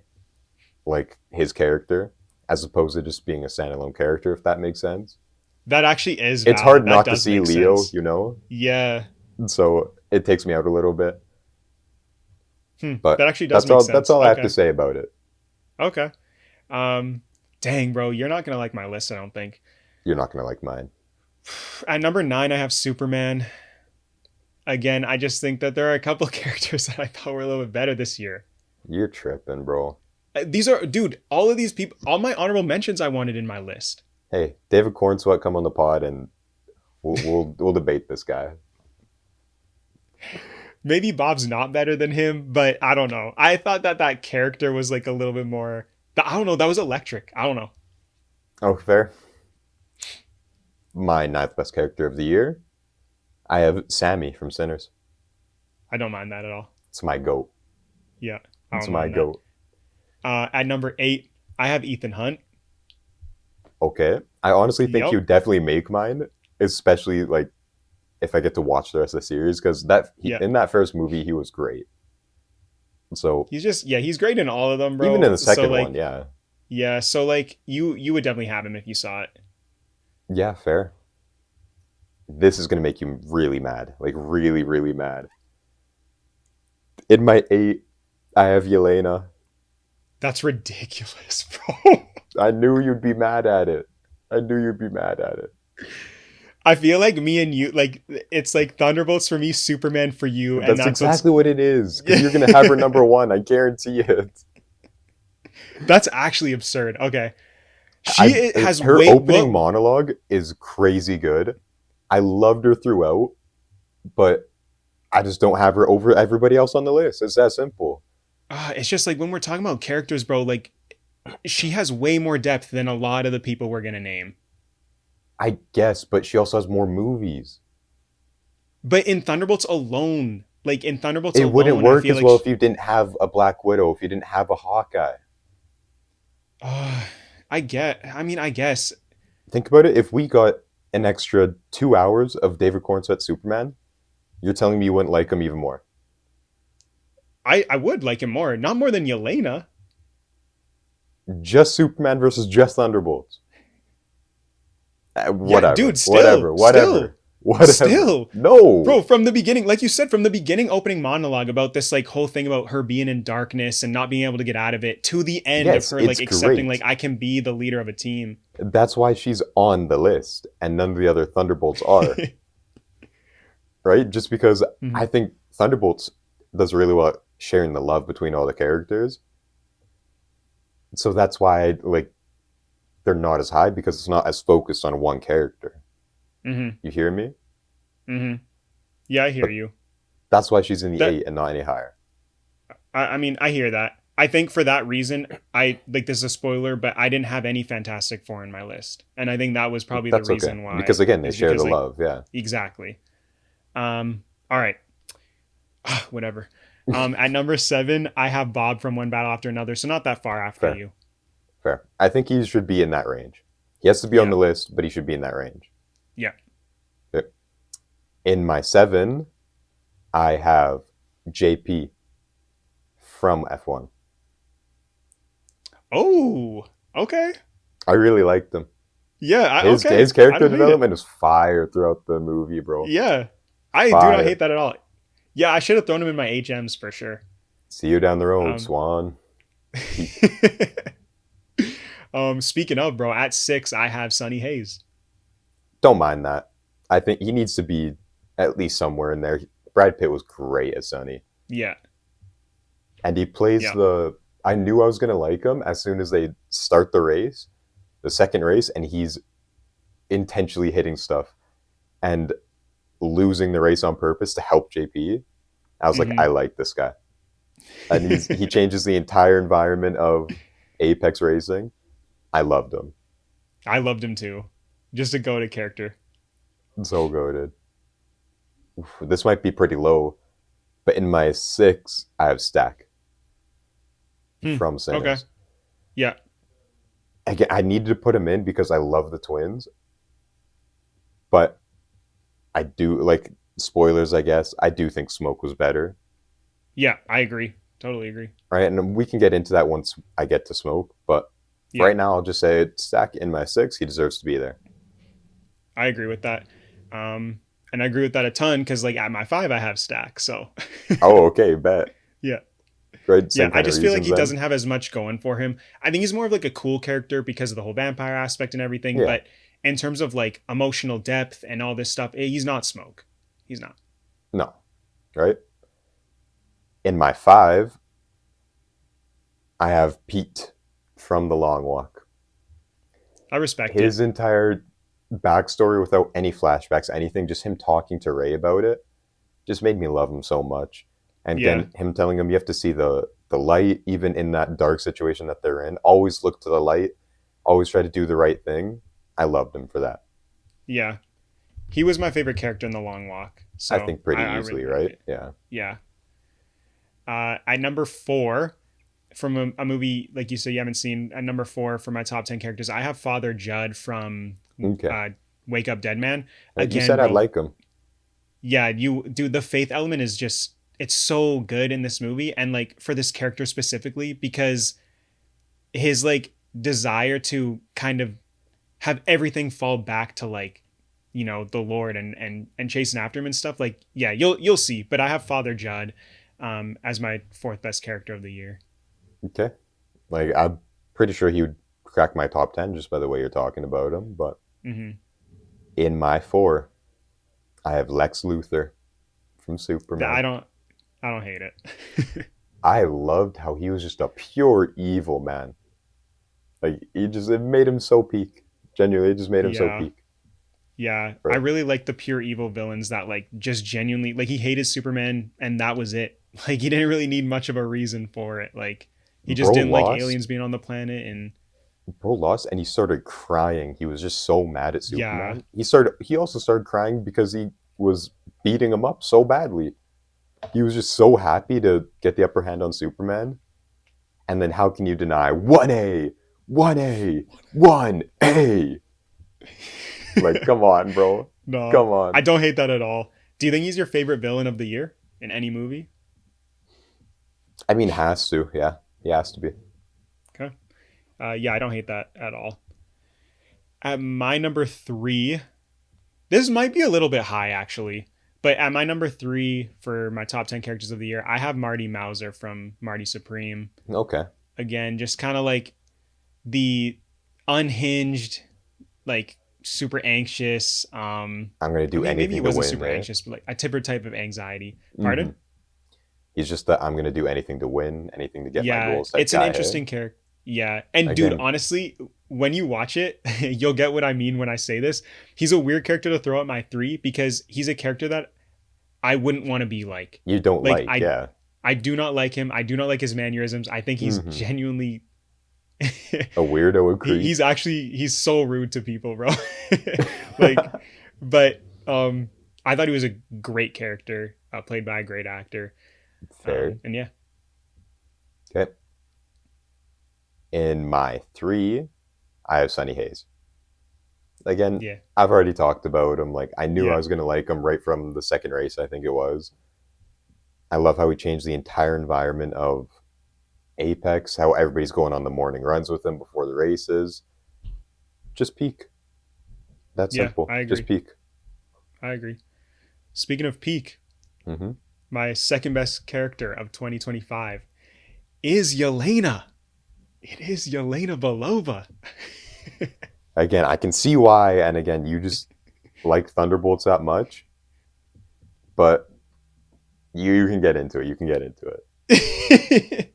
like his character as opposed to just being a standalone character, if that makes sense. That actually is It's valid. hard That not to does see make Leo, sense. you know, Yeah. so it takes me out a little bit. That But actually does make that's sense. all I have to Okay. say about it. Okay. Um, dang, bro, you're not gonna like my list, I don't think. You're not gonna like mine. At number 9, I have Superman. Again, I just think that there are a couple characters that I thought were a little bit better this year. You're tripping, bro. These are, dude, all of these people, all my honorable mentions I wanted in my list. Hey, David Cornswet, come on the pod and we'll debate this guy. Maybe Bob's not better than him, but I don't know. I thought that that character was like a little bit more. I don't know. That was electric. I don't know. Oh, fair. My ninth best character of the year, I have Sammy from Sinners. I don't mind that at all. It's my goat. Yeah, I It's don't my mind that. goat. At number 8, I have Ethan Hunt. Okay. I honestly think you Yup. definitely make mine, especially like if I get to watch the rest of the series, because Yeah. in that first movie he was great. So He's just, yeah, he's great in all of them, even in bro. the So second one, like, yeah, yeah, so like you would definitely have him if you saw it. yeah, fair. This is gonna make you really mad, like really, really mad. In my 8, I have Yelena. That's ridiculous, bro. I knew you'd be mad at it. I knew you'd be mad at it. I feel like me and you, like it's like Thunderbolts for me, Superman for you, and That's that's what's exactly what it is. Because you're gonna have her number one. I guarantee it. that's actually absurd. Okay, she has Her way opening well. monologue is crazy good. I loved her throughout, but I just don't have her over everybody else on the list. It's that simple. It's just like when we're talking about characters, bro. Like she has way more depth than a lot of the people we're gonna name. I guess, but she also has more movies. But in Thunderbolts alone, like in Thunderbolts It wouldn't alone, I work feel as like well if you didn't have a Black Widow, if you didn't have a Hawkeye. uh, I mean, I guess Think about it. If we got an extra 2 hours of David Cornsweet Superman, you're telling me you wouldn't like him even more. I would like him more, not more than Yelena. Just Superman versus just Thunderbolts. Yeah, Whatever, dude, whatever, whatever, whatever. still, No, bro. From the beginning, like you said, from the beginning, opening monologue about this like whole thing about her being in darkness and not being able to get out of it, to the end of yes, her it's like accepting great. like I can be the leader of a team. That's why she's on the list, and none of the other Thunderbolts are, right? Just because I Mhm. think Thunderbolts does really well at sharing the love between all the characters. So that's why like they're not as high because it's not as focused on one character. Mhm. You hear me? Mhm. Yeah, I hear But you. that's why she's in the That 8 and not any higher. I mean, I hear that. I think for that reason, I like this is a spoiler, but I didn't have any Fantastic Four in my list, and I think that was probably the That's okay reason because why. again, they Is share because the like love. Yeah. exactly. All right. Whatever. At number 7, I have Bob from One Battle After Another, so not that far after Fair. you. Fair. I think he should be in that range. He has to be on Yeah. the list, but he should be in that range. Yeah. In my 7, I have JP from F1. Oh, okay. I really liked him. Yeah, okay. His I character don't hate it. development is fire throughout the movie, bro. Yeah. I do not Fire. hate that at all. Yeah, I should have thrown him in my HMs for sure. See you down the road, Um, Swan. Peak. Speaking of, bro, at 6 I have Sonny Hayes. Don't mind that. I think he needs to be at least somewhere in there. Brad Pitt was great as Sonny, Yeah, and he plays yeah. the. I knew I was gonna like him as soon as they start the race, the second race, and he's intentionally hitting stuff and losing the race on purpose to help JP. I was like, I Hmm. like this guy, and he changes the entire environment of Apex racing. I loved him. I loved him too. Just a go to character. So goaded. This might be pretty low, but in my six, I have Stack Hmm. from Okay. Sinners. Yeah. Again, I needed to put him in because I love the twins, but I do like spoilers. I guess I do think Smoke was better, Yeah. I agree. Totally agree. right? And we can get into that once I get to Smoke. But Yeah. right now, I'll just say Stack in my six. He deserves to be there. I agree with that. And I agree with that a ton because, like, at my 5, I have Stack. So, Oh, okay, bet. yeah. Right, Yeah. same I kind of just feel like reasons he then. doesn't have as much going for him. I think he's more of like a cool character because of the whole vampire aspect and everything. Yeah, But in terms of like emotional depth and all this stuff, he's not Smoke. He's not. no, right. In my five, I have Pete from The Long Walk. I respect it. His entire backstory without any flashbacks, anything, just him talking to Ray about it, just made me love him so much. And Yeah. again, him telling him you have to see the light, even in that dark situation that they're in. Always look to the light. Always try to do the right thing. I loved him for that. Yeah. He was my favorite character in The Long Walk. I So think pretty I easily, really like right? it. Yeah. Yeah. At number 4, from a movie like you said you haven't seen, at number 4 for my top 10 characters, I have Father Judd from Okay. uh, Wake Up Dead Man. You Again, said I'd bro, like him. yeah, you dude, the faith element is just, it's so good in this movie, and like for this character specifically because his like desire to kind of have everything fall back to like, the Lord and chasing after him and stuff. Like, yeah, you'll see. But I have Father Judd as my fourth best character of the year. Okay. Like I'm pretty sure he would crack my top 10 just by the way you're talking about him. But Hmm. in my four, I have Lex Luthor from That Superman. I don't hate it. I loved how he was just a pure evil man. Like it made him so peak. Genuinely, it just made him so Yeah. peak. Yeah, I Right. really like the pure evil villains that like just genuinely, like, he hated Superman and that was it. Like, he didn't really need much of a reason for it. Like, he just Bro didn't like lost. aliens being on the planet. And Bro lost and he started crying. He was just so mad at yeah, Superman. He also started crying because he was beating him up so badly. He was just so happy to get the upper hand on Superman. And then how can you deny 1A? 1A, 1A. Like, come on, bro. no, Come I on. don't hate that at all. Do you think he's your favorite villain of the year in any movie? I mean, has to, yeah. He has to be. Okay. Yeah, I don't hate that at all. At my number 3, this might be a little bit high actually, but at my number 3 for my top 10 characters of the year, I have Marty Mauser from Marty Supreme. Okay. Again, just kind of like the unhinged, like super anxious. I'm going to do Maybe he anything to wasn't win, super right? anxious, but like a different type of anxiety. Mm-hmm. Pardon? He's just that I'm going to do anything to win, anything to get my Yeah, goals type it's an guy, hey? interesting character. Yeah, and dude, Again, honestly, when you watch it, you'll get what I mean when I say this. He's a weird character to throw at my 3 because he's a character that I wouldn't want to be like. you don't Like, like, I yeah. I do not like him. I do not like his mannerisms. I think he's Mm-hmm. genuinely A weirdo, a creep. he's so rude to people, bro. Like, but I thought he was a great character, played by a great actor. Fair. And yeah, Okay. In my three, I have Sunny Hayes. Again, yeah, I've already talked about him. Like, I knew I yeah, was going to like him right from the second race, I think it was. I love how he changed the entire environment of Apex, how everybody's going on the morning runs with him before the races. Just peak. That's yeah. simple. I Just agree. peak. I agree. Speaking of peak, Hmm. my second best character of 2025 is Yelena. It is Yelena Belova. Again, I can see why, and again, you just like Thunderbolts that much, but you can get into it. You can get into it.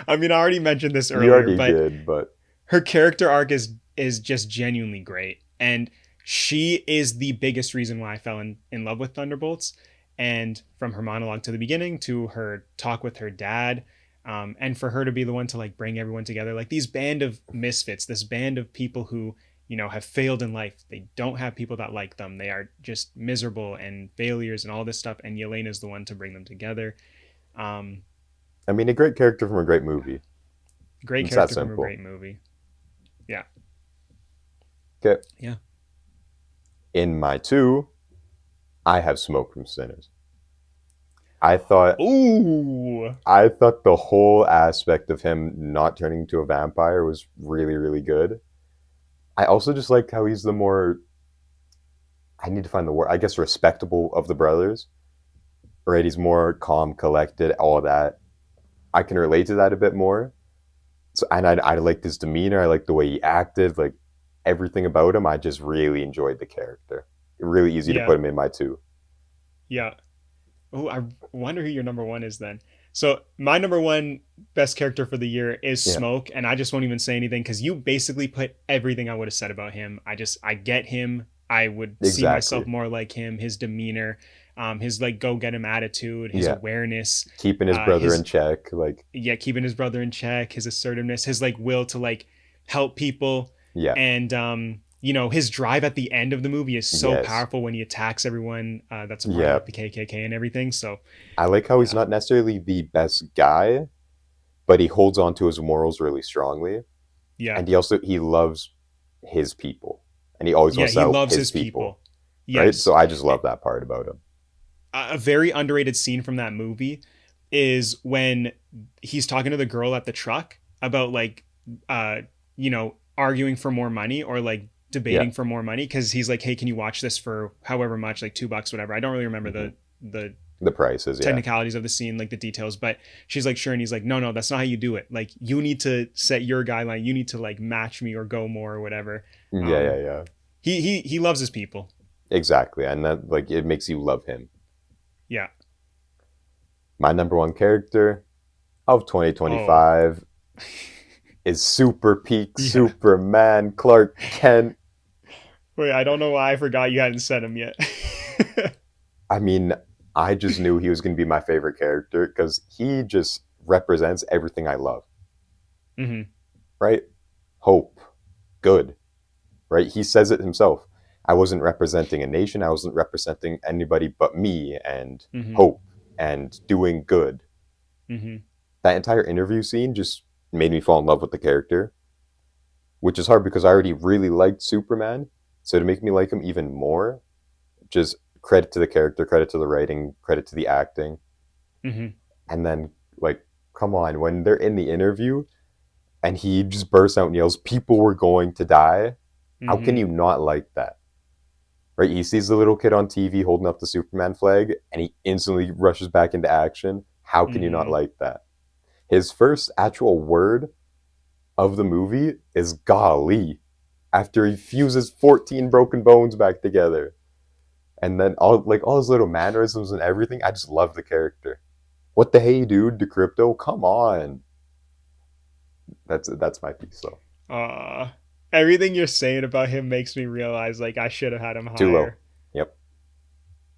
I mean, I already mentioned this You earlier, already but did, but her character arc is just genuinely great, and she is the biggest reason why I fell in love with Thunderbolts. And from her monologue to the beginning to her talk with her dad, and for her to be the one to like bring everyone together, like these band of misfits, this band of people who have failed in life. They don't have people that like them. They are just miserable and failures and all this stuff. And Yelena is the one to bring them together. Um, I mean, a great character from a great movie. Great It's that character from a simple. great movie. Yeah, Okay. yeah. In my two, I have Smoke from Sinners. I thought Ooh, I thought the whole aspect of him not turning into a vampire was really, really good. I also just like how he's the more, I need to find the word, I guess, respectable of the brothers. Right? He's more calm, collected, all that. I can relate to that a bit more. So, and I liked his demeanor. I liked the way he acted. Like everything about him, I just really enjoyed the character. Really easy to yeah, put him in my two. yeah. Oh, I wonder who your number one is then. So my number one best character for the year is Yeah, Smoke, and I just won't even say anything because you basically put everything I would have said about him. I get him. I would see myself exactly. more like him. His demeanor, his like go get him attitude, his Yeah, awareness, keeping his brother in his check. Like, yeah, keeping his brother in check, his assertiveness, his like will to like help people, yeah, and his drive at the end of the movie is so yes, powerful when he attacks everyone that's a part of yeah. like the KKK and everything. So I like how he's yeah, not necessarily the best guy, but he holds on to his morals really strongly, yeah, and he loves his people, and he always yeah, wants to he help loves his his people. people. Right? So Yes. I just Eh, love that part about him. a very underrated scene from that movie is when he's talking to the girl at the truck about like uh arguing for more money or like Yeah. debating for more money because he's like, hey, can you watch this for however much, like $2, whatever. I don't really remember Hmm. the The prices, yeah. technicalities of the scene, like the details, but she's like, sure. And he's like, no, no, that's not how you do it. Like, you need to set your guideline. You need to like match me or go more or whatever. Yeah, um yeah, yeah. he loves his people. Exactly. And that like it makes you love him. Yeah. My number one character of Oh. 2025 is Super Peak Yeah. Superman Clark Kent. Wait, I don't know why I forgot you hadn't said him yet. I mean, I just knew he was going to be my favorite character because he just represents everything I love, Hmm. right? Hope, good, right? He says it himself. I wasn't representing a nation. I wasn't representing anybody but me and Hmm. hope and doing good. Hmm. That entire interview scene just made me fall in love with the character, which is hard because I already really liked Superman. So to make me like him even more, just credit to the character, credit to the writing, credit to the acting. Hmm. And then, like, come on, when they're in the interview and he just bursts out and yells, "People were going to die." How can Hmm. you not like that? Right? He sees the little kid on TV holding up the Superman flag and he instantly rushes back into action. How can you not Hmm. like that? His first actual word of the movie is golly after he fuses 14 broken bones back together. And then all his little mannerisms and everything, I just love the character. What the hey dude, Decrypto? Come on. That's my piece though. uh Everything you're saying about him makes me realize like I should have had him Too low. higher. Yep,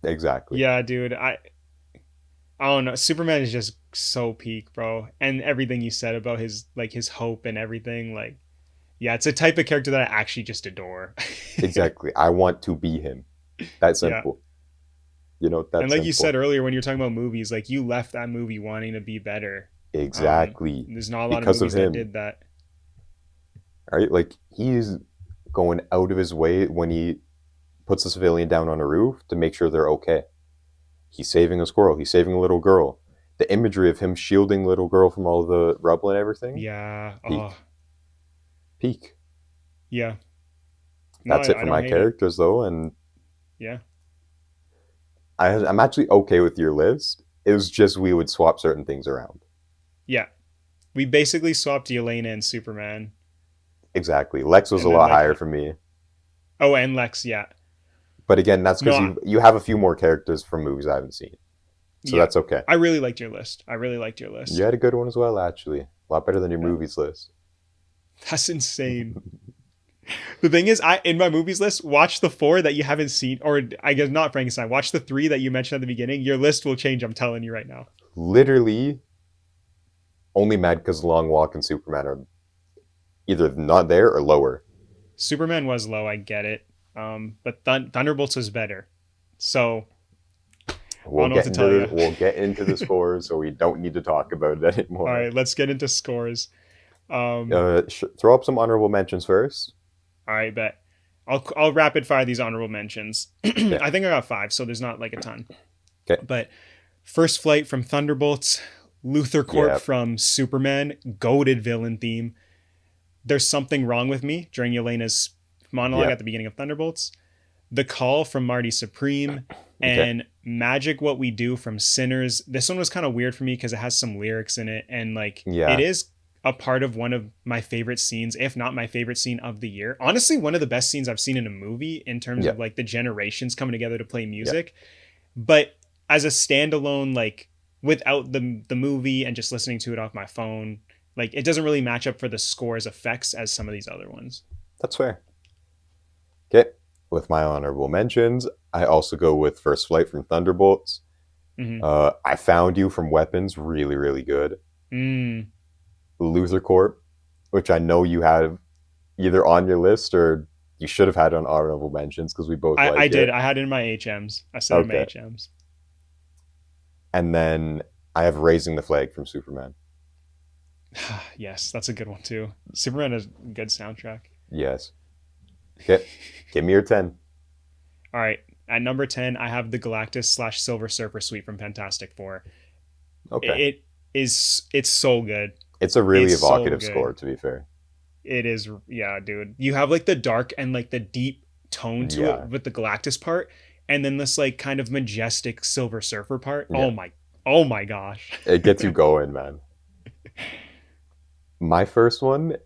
exactly. Yeah, dude. I don't know. Superman is just so peak, bro. And everything you said about his like his hope and everything, like yeah, it's a type of character that I actually just adore. Exactly. I want to be him. That Yeah. simple. You know, And that like you said simple. earlier when you were talking about movies, like you left that movie wanting to be better. Exactly. There's not a lot of Because of movies that him. did that. Right? Like he's going out of his way when he puts a civilian down on a roof to make sure they're okay. He's saving a squirrel. He's saving a little girl. The imagery of him shielding the little girl from all the rubble and everything, Yeah. Oh, peak, peak. yeah. No, That's it I for don't my hate it. characters, though, and Yeah. I'm actually okay with your list. It was just we would swap certain things around. Yeah. We basically swapped Yelena and Superman, Exactly. Lex was a and then lot like higher for me. oh, and Lex. Yeah, But again, that's no, because you have a few more characters from movies I haven't seen. So yeah. that's okay. I really liked your list. I really liked your You list. had a good one as well, actually. A lot better than your Yeah, movies list. that's insane. The thing is, I in my movies list, watch the four that you haven't seen, or I guess not Frankenstein. Watch the three that you mentioned at the beginning. Your list will change. I'm telling you right now. Literally, only mad because Long Walk and Superman are either not there or lower. Superman was low. I get it. But Thunderbolts was better. So I don't know what to tell you. We'll get into the scores, so we don't need to talk about it All anymore. right, let's get into scores. Um, Throw up some honorable mentions first. all right, bet. I'll rapid fire these honorable mentions. Okay. I think I got five, so there's not like a ton. Okay. But First Flight from Thunderbolts, Luthor Corp Yeah. from Superman, goated villain theme. There's Something Wrong with Me during Yelena's monologue Yeah. at the beginning of Thunderbolts. The Call from Marty Supreme, Okay. and Magic What We Do from Sinners. This one was kind of weird for me because it has some lyrics in it, and like Yeah. it is a part of one of my favorite scenes, if not my favorite scene of the year. Honestly, one of the best scenes I've seen in a movie in terms Yeah. of like the generations coming together to play music. But as a standalone, like without the movie and just listening to it off my phone, like it doesn't really match up for the score's effects as some of these other ones. That's fair. Okay. With my honorable mentions, I also go with First Flight from Thunderbolts. Mm-hmm. I Found You from Weapons, really, really good. Mm. Luther Corp, which I know you have either on your list or you should have had on honorable mentions because we both like I it. did. I had it in my HMs. I said it in my Okay. HMs. And then I have Raising the Flag from Superman. Yes, that's a good one too. Superman has a good soundtrack. Yes. Okay. Give me your 10. All right. At number 10, I have the Galactus slash Silver Surfer suite from Fantastic Four. Okay. It's so good. It's a really It's so evocative good. score, to be fair. It is, yeah, dude. You have like the dark and like the deep tone to Yeah. it with the Galactus part, and then this like kind of majestic Silver Surfer part. Yeah. Oh my gosh. It gets you going, man. My first one,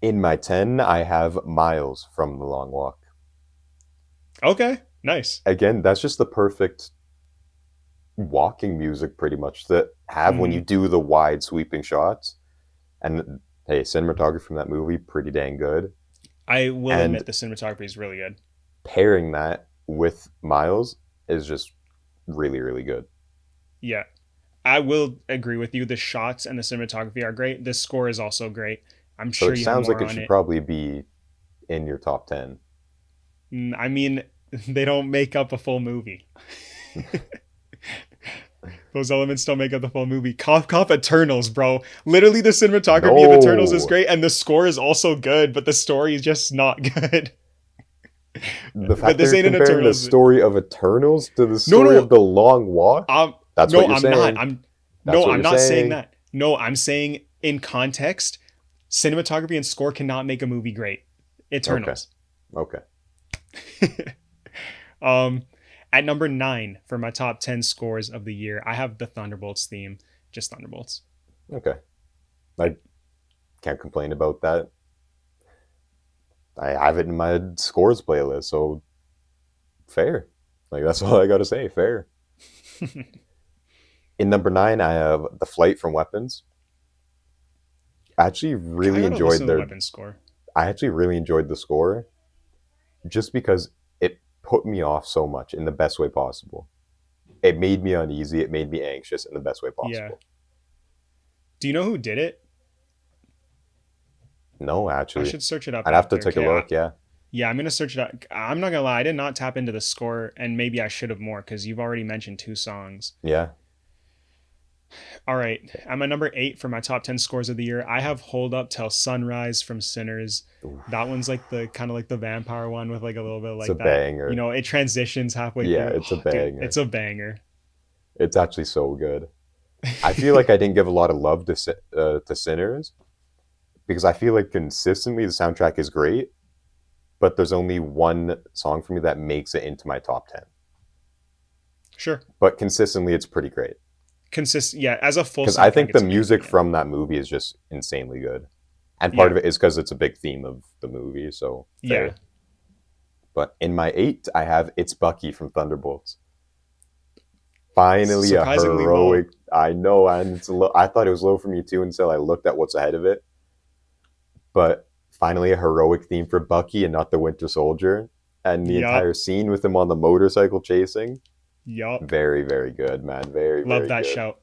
in my 10, I have Miles from The Long Walk. Okay, nice. Again, that's just the perfect walking music, pretty much, to have when you do the wide sweeping shots. And hey, cinematography from that movie, pretty dang good. I will And admit the cinematography is really good. pairing that with Miles is just really, really good. Yeah. I will agree with you. The shots and the cinematography are great. The score is also great. I'm So sure it you have sounds more like it on should it. probably be in your top 10. I mean, they don't make up a full movie. Those elements don't make up the full movie. Cough Cough Eternals, bro. Literally, the cinematography of Eternals is No. great, and the score is also good, but the story is just not good. The fact But this they're ain't an comparing the Eternals. story of Eternals to the story No. of The Long Walk, that's No, what you're I'm saying. not. I'm That's no, what I'm you're not saying saying. that. No, I'm saying in context, cinematography and score cannot make a movie great. Eternals. Okay. At number 9 for my top 10 scores of the year, I have the Thunderbolts theme. Just Thunderbolts. Okay. I can't complain about that. I have it in my scores playlist, so fair. Like, that's all I gotta say. Fair. In number 9, I have The Flight from Weapons. I actually I really gotta enjoyed listen to the their. weapon score. I actually really enjoyed the score, just because it put me off so much in the best way possible. It made me uneasy. It made me anxious in the best way Yeah. possible. Do you know who did it? No, I actually, should search it up I'd have to after. take a Okay, look. Yeah. yeah, I'm gonna search it up. I'm not gonna lie, I did not tap into the score, and maybe I should have more because you've already mentioned 2 songs. Yeah. All right, at my number 8 for my top 10 scores of the year, I have Hold Up Till Sunrise from Sinners. Oof. That one's like the kind of like the vampire one with like a little bit of It's like a that. banger. You know, it transitions halfway Yeah, through. it's a Dude, banger. it's a banger. It's actually so good. I feel like I didn't give a lot of love to Sinners because I feel like consistently the soundtrack is great, but there's only one song for me that makes it into my top 10. Sure. But consistently, it's pretty great. Yeah, as a full Because I soundtrack, think the it's amazing. music Yeah. from that movie is just insanely good, and part Yeah. of it is because it's a big theme of the movie. So Yeah. fair. But in my 8, I have It's Bucky from Thunderbolts. Finally, a Surprisingly low. heroic. I know, and it's low. I thought it was low for me too until I looked at what's ahead of it. But finally, a heroic theme for Bucky and not the Winter Soldier, and the entire Yup. scene with him on the motorcycle chasing. Yup. Very, very good, man. Very, Love very that good. shout.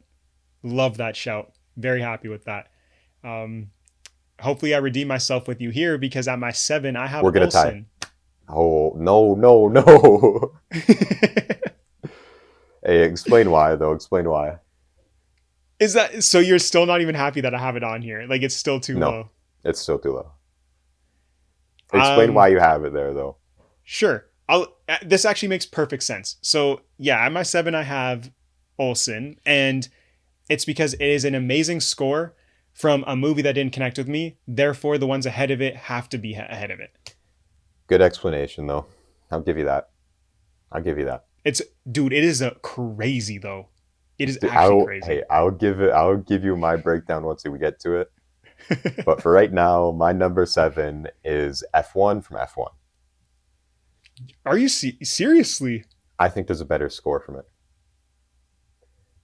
Love that shout. Very happy with that. Um, hopefully I redeem myself with you here because at my 7 I have We're gonna tie. Olsen. Oh no, no, no! Hey, explain why though. Explain why. Is that so? You're still not even happy that I have it on here? Like it's still too No, low. it's still too low. Explain why Um, you have it there though. sure. I'll. This actually makes perfect sense. So yeah, at my 7 I have Olsen, and it's because it is an amazing score from a movie that didn't connect with me. Therefore, the ones ahead of it have to be ahead of it. Good explanation though. I'll give you that. I'll give you that. It's dude. It is a crazy though. It is Dude, actually hey, crazy. I'll give it. I'll give you my breakdown once we get to it. But for right now, my number 7 is F1 from F1. Are you seriously? I think there's a better score from it.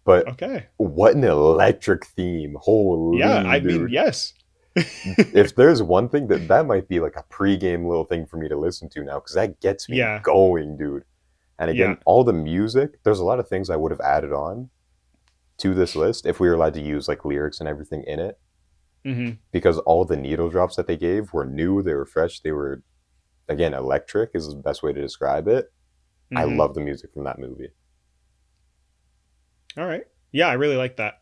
But Okay. what an electric theme. Yeah. Holy I mean, dude. yes. If there's one thing that might be like a pre-game little thing for me to listen to now, because that gets me Yeah. going, dude. And Yeah. again, all the music, there's a lot of things I would have added on to this list if we were allowed to use like lyrics and everything in it. Hmm. Because all the needle drops that they gave were new, they were fresh, they were, again, electric is the best way to describe it. I Hmm. love the music from that movie. All right. Yeah, I really like that.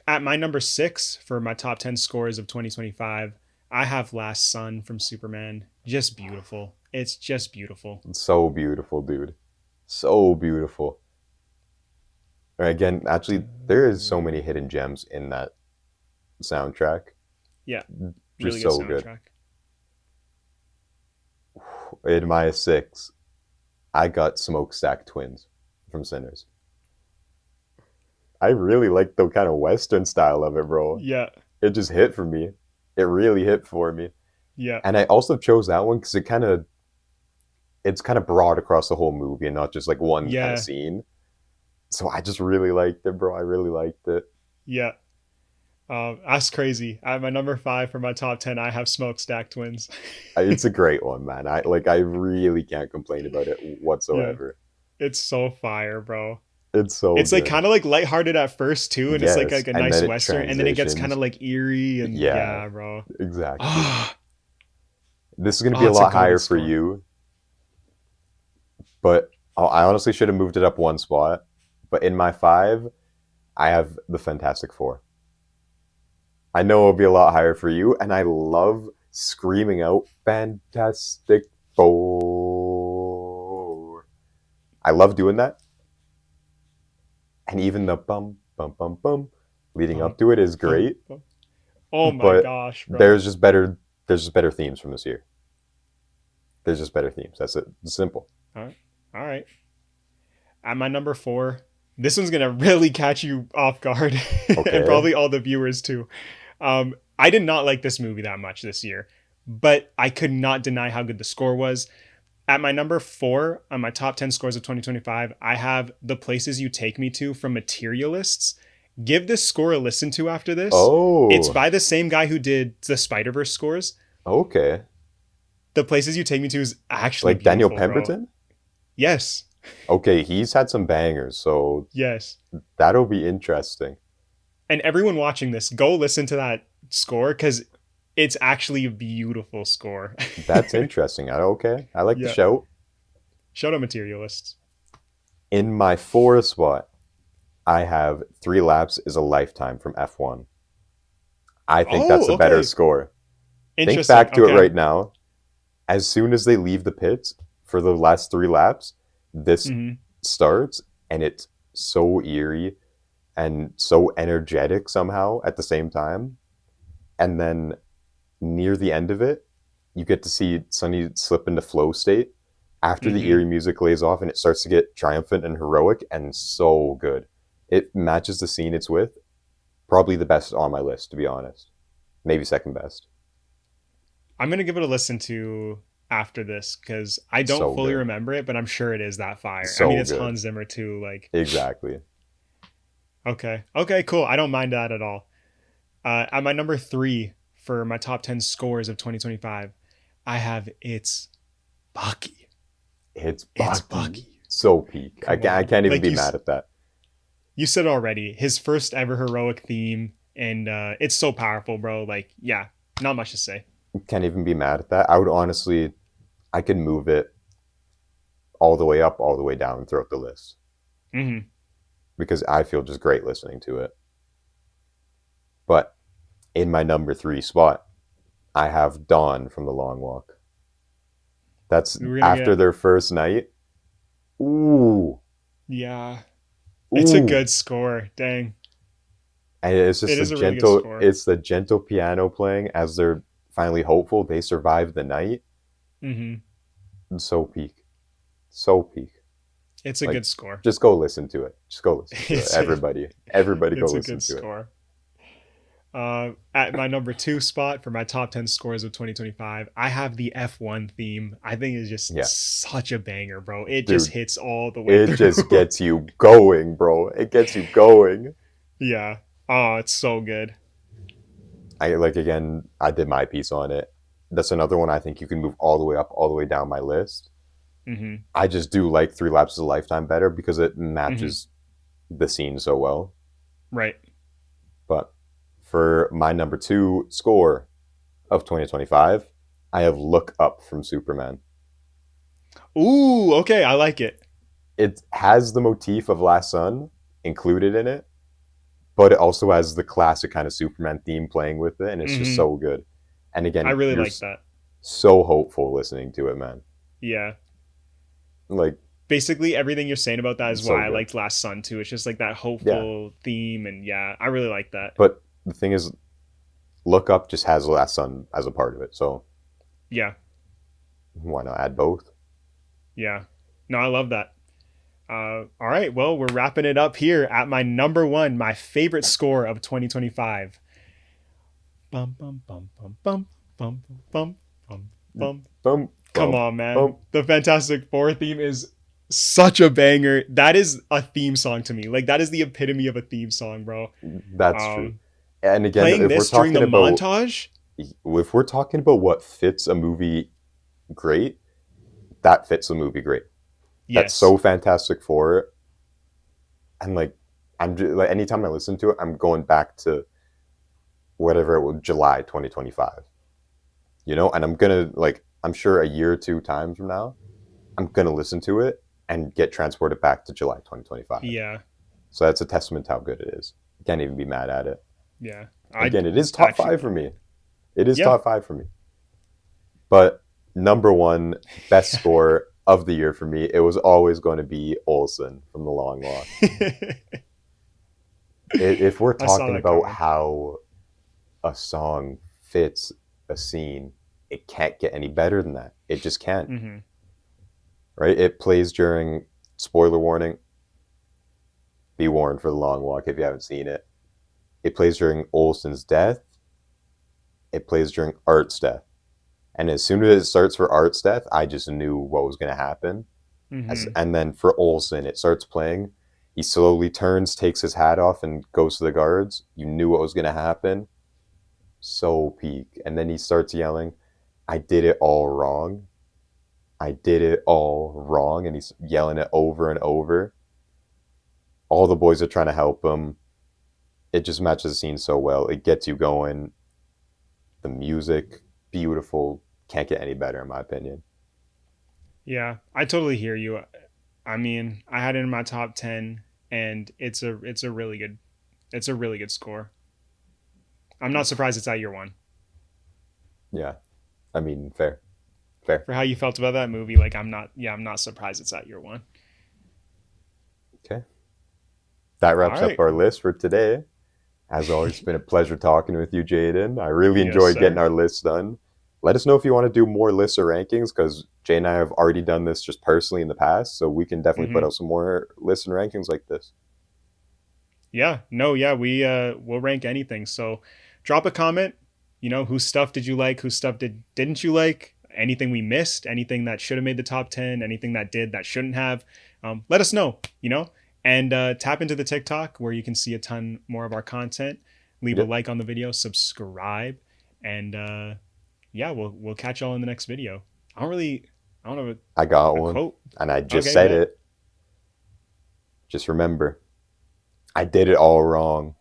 At my number 6 for my top 10 scores of 2025, I have Last Sun from Superman. Just beautiful. It's just beautiful. It's so beautiful, dude. So beautiful. Again, actually, there is so many hidden gems in that soundtrack. Yeah, Just really good so good. soundtrack. In my 6, I got Smokestack Twins from Sinners. I really like the kind of Western style of it, bro. Yeah, It just hit for me. It really hit for me. yeah, And I also chose that one because it's kind of broad across the whole movie and not just like one kind of yeah, scene. So I just really liked it, bro. I really liked it. yeah. That's crazy. At my number 5 for my top 10, I have Smokestack Twins. It's a great one, man. I really can't complain about it Yeah, whatsoever. it's so fire, bro. It's so It's like good. kind of like lighthearted at first too, and it's Yes, like a and nice then it western, and then it gets kind transitions. of like eerie and Yeah, yeah, bro. exactly. Ah, This is going to be oh, a it's a lot higher goated for score. you, but I honestly should have moved it up one spot. But in my 5, I have the Fantastic Four. I know it'll be a lot higher for you, and I love screaming out Fantastic Four. I love doing that, and even the bum bum bum bum leading Bum, up to it is bum, great. bum. Oh my But gosh, bro. there's just better themes from this year. There's just better themes. That's it. It's simple. All right, all right. At my number 4, this one's gonna really catch you off guard, and Okay. probably all the viewers too. I did not like this movie that much this year, but I could not deny how good the score was. At my number 4 on my top 10 scores of 2025, I have The Places You Take Me To from Materialists. Give this score a listen to after this. It's Oh, by the same guy who did the Spider-Verse scores. okay. The Places You Take Me To is actually Like Daniel beautiful, bro. Pemberton? Yes. Okay, he's had some bangers, so Yes. that'll be interesting. And everyone watching this, go listen to that score because it's actually a beautiful score. That's interesting. Okay, I like the Yeah. shout. Shout out Materialists. In my 4 spot, I have 3 Laps is a Lifetime from F1. I think that's Oh, a better okay. score. Think Interesting. back to it Okay. right now. As soon as they leave the pits for the last 3 laps, this Hmm. starts and it's so eerie and so energetic somehow at the same time. And then near the end of it, you get to see Sunny slip into flow state after the Hmm. eerie music lays off and it starts to get triumphant and heroic and so good. It matches the scene it's with. Probably the best on my list, to be honest. Maybe second best. I'm gonna give it a listen to after this because I don't So fully good. remember it, but I'm sure it is that fire. I mean, So it's good. Hans Zimmer too. Like, Exactly. okay, okay, cool. I don't mind that at all. At my number three for my top 10 scores of 2025, I have It's Bucky. It's It's Bucky. Bucky. So peak. Come I on, can't even like be mad at that. you said already, his first ever heroic theme, and it's so powerful, bro. Like, yeah, not much to say. Can't even be mad at that. I would honestly, I could move it all the way up, all the way down throughout the list Hmm. because I feel just great listening to it. But in my number three spot, I have Dawn from The Long Walk. That's We're gonna after get, their first night. Ooh, yeah, it's a ooh. good score. Dang, And it's just it the is a really good gentle, score. it's the gentle piano playing as they're finally hopeful. They survive the night. Hmm. And so peak. So peak. It's a Like, good score. just go listen to it. Just go listen to it. It's a, Everybody go it's a listen good to it. score. At my number two spot for my top 10 scores of 2025, I have the F1 theme. I think it's just Yeah. such a banger, bro. It just Dude, hits all the way it just through. gets you going, bro. It gets you going. Yeah. Oh, it's so good. I like again, I did my piece on it. That's another one I think you can move all the way up, all the way down my list. Hmm. I just do like Three Laps of a Lifetime better because it Hmm. matches the scene so well. Right. But for my number two score of 2025, I have Look Up from Superman. Ooh, okay. I like it. It has the motif of Last Sun included in it, but it also has the classic kind of Superman theme playing with it, and it's just Hmm. so good. And I again, really you're like that. so hopeful listening to it, man. Yeah. Like, Basically, everything you're saying about that is so why I good. liked Last Sun too. It's just like that Yeah. hopeful theme. And yeah, I really like that. But the thing is, Look Up just has Last Sun as a part of it. So Yeah. why not add both? Yeah. No, I love that. All right, well, we're wrapping it up here at my number one, my favorite score of 2025. Bum bum bum bum bum bum bum bum bum. Boom, Come boom, on, man. boom. The Fantastic Four theme is such a banger. That is a theme song to me. Like that is the epitome of a theme song, bro. That's true. Um, And again, Playing this during the montage. if we're talking about what fits a movie great, that fits the movie great. That's Yes. so Fantastic Four, and like I'm just, like anytime I listen to it, I'm going back to whatever it was, July 2025. You know, and I'm gonna like I'm sure a year or two times from now, I'm gonna listen to it and get transported back to July 2025. Yeah. So that's a testament to how good it is. Can't even be mad at it. Yeah. I Again, it is top five actually. for me. It is Yeah. top five for me. But number one best score of the year for me, it was always going to be Olsen from The Long Walk. If we're I saw talking that about coming. how a song fits a scene, it can't get any better than that. It just can't, Hmm. right? It plays during, spoiler warning, be warned for The Long Walk if you haven't seen it. It plays during Olsen's death. It plays during Art's death. And as soon as it starts for Art's death, I just knew what was going to happen. Hmm. And then for Olsen, it starts playing. He slowly turns, takes his hat off, and goes to the guards. You knew what was going to happen. So peak. And then he starts yelling, I did it all wrong. I did it all wrong. And he's yelling it over and over. All the boys are trying to help him. It just matches the scene so well. It gets you going. The music, beautiful. Can't get any better, in my opinion. Yeah, I totally hear you. I mean, I had it in my top 10 and it's a really good score. I'm not surprised it's at your one. Yeah. I mean, fair. Fair. For how you felt about that movie, like I'm not surprised it's at your one. Okay. That All wraps up right. our list for today. As always, it's been a pleasure talking with you, Jaden. I really Yes, enjoyed getting sir. our list done. Let us know if you want to do more lists or rankings because Jay and I have already done this just personally in the past. So we can definitely put Mhm. out some more lists and rankings like this. Yeah, no, yeah, we'll rank anything. So drop a comment, whose stuff did you like, whose stuff didn't you like, anything we missed, anything that should have made the top 10, anything that did that shouldn't have. Let us know, and tap into the TikTok where you can see a ton more of our content. Leave a Yep. like on the video, subscribe, and yeah, we'll catch y'all in the next video. I don't know I got a one, quote. and I just Okay, said bet. it. Just remember, I did it all wrong.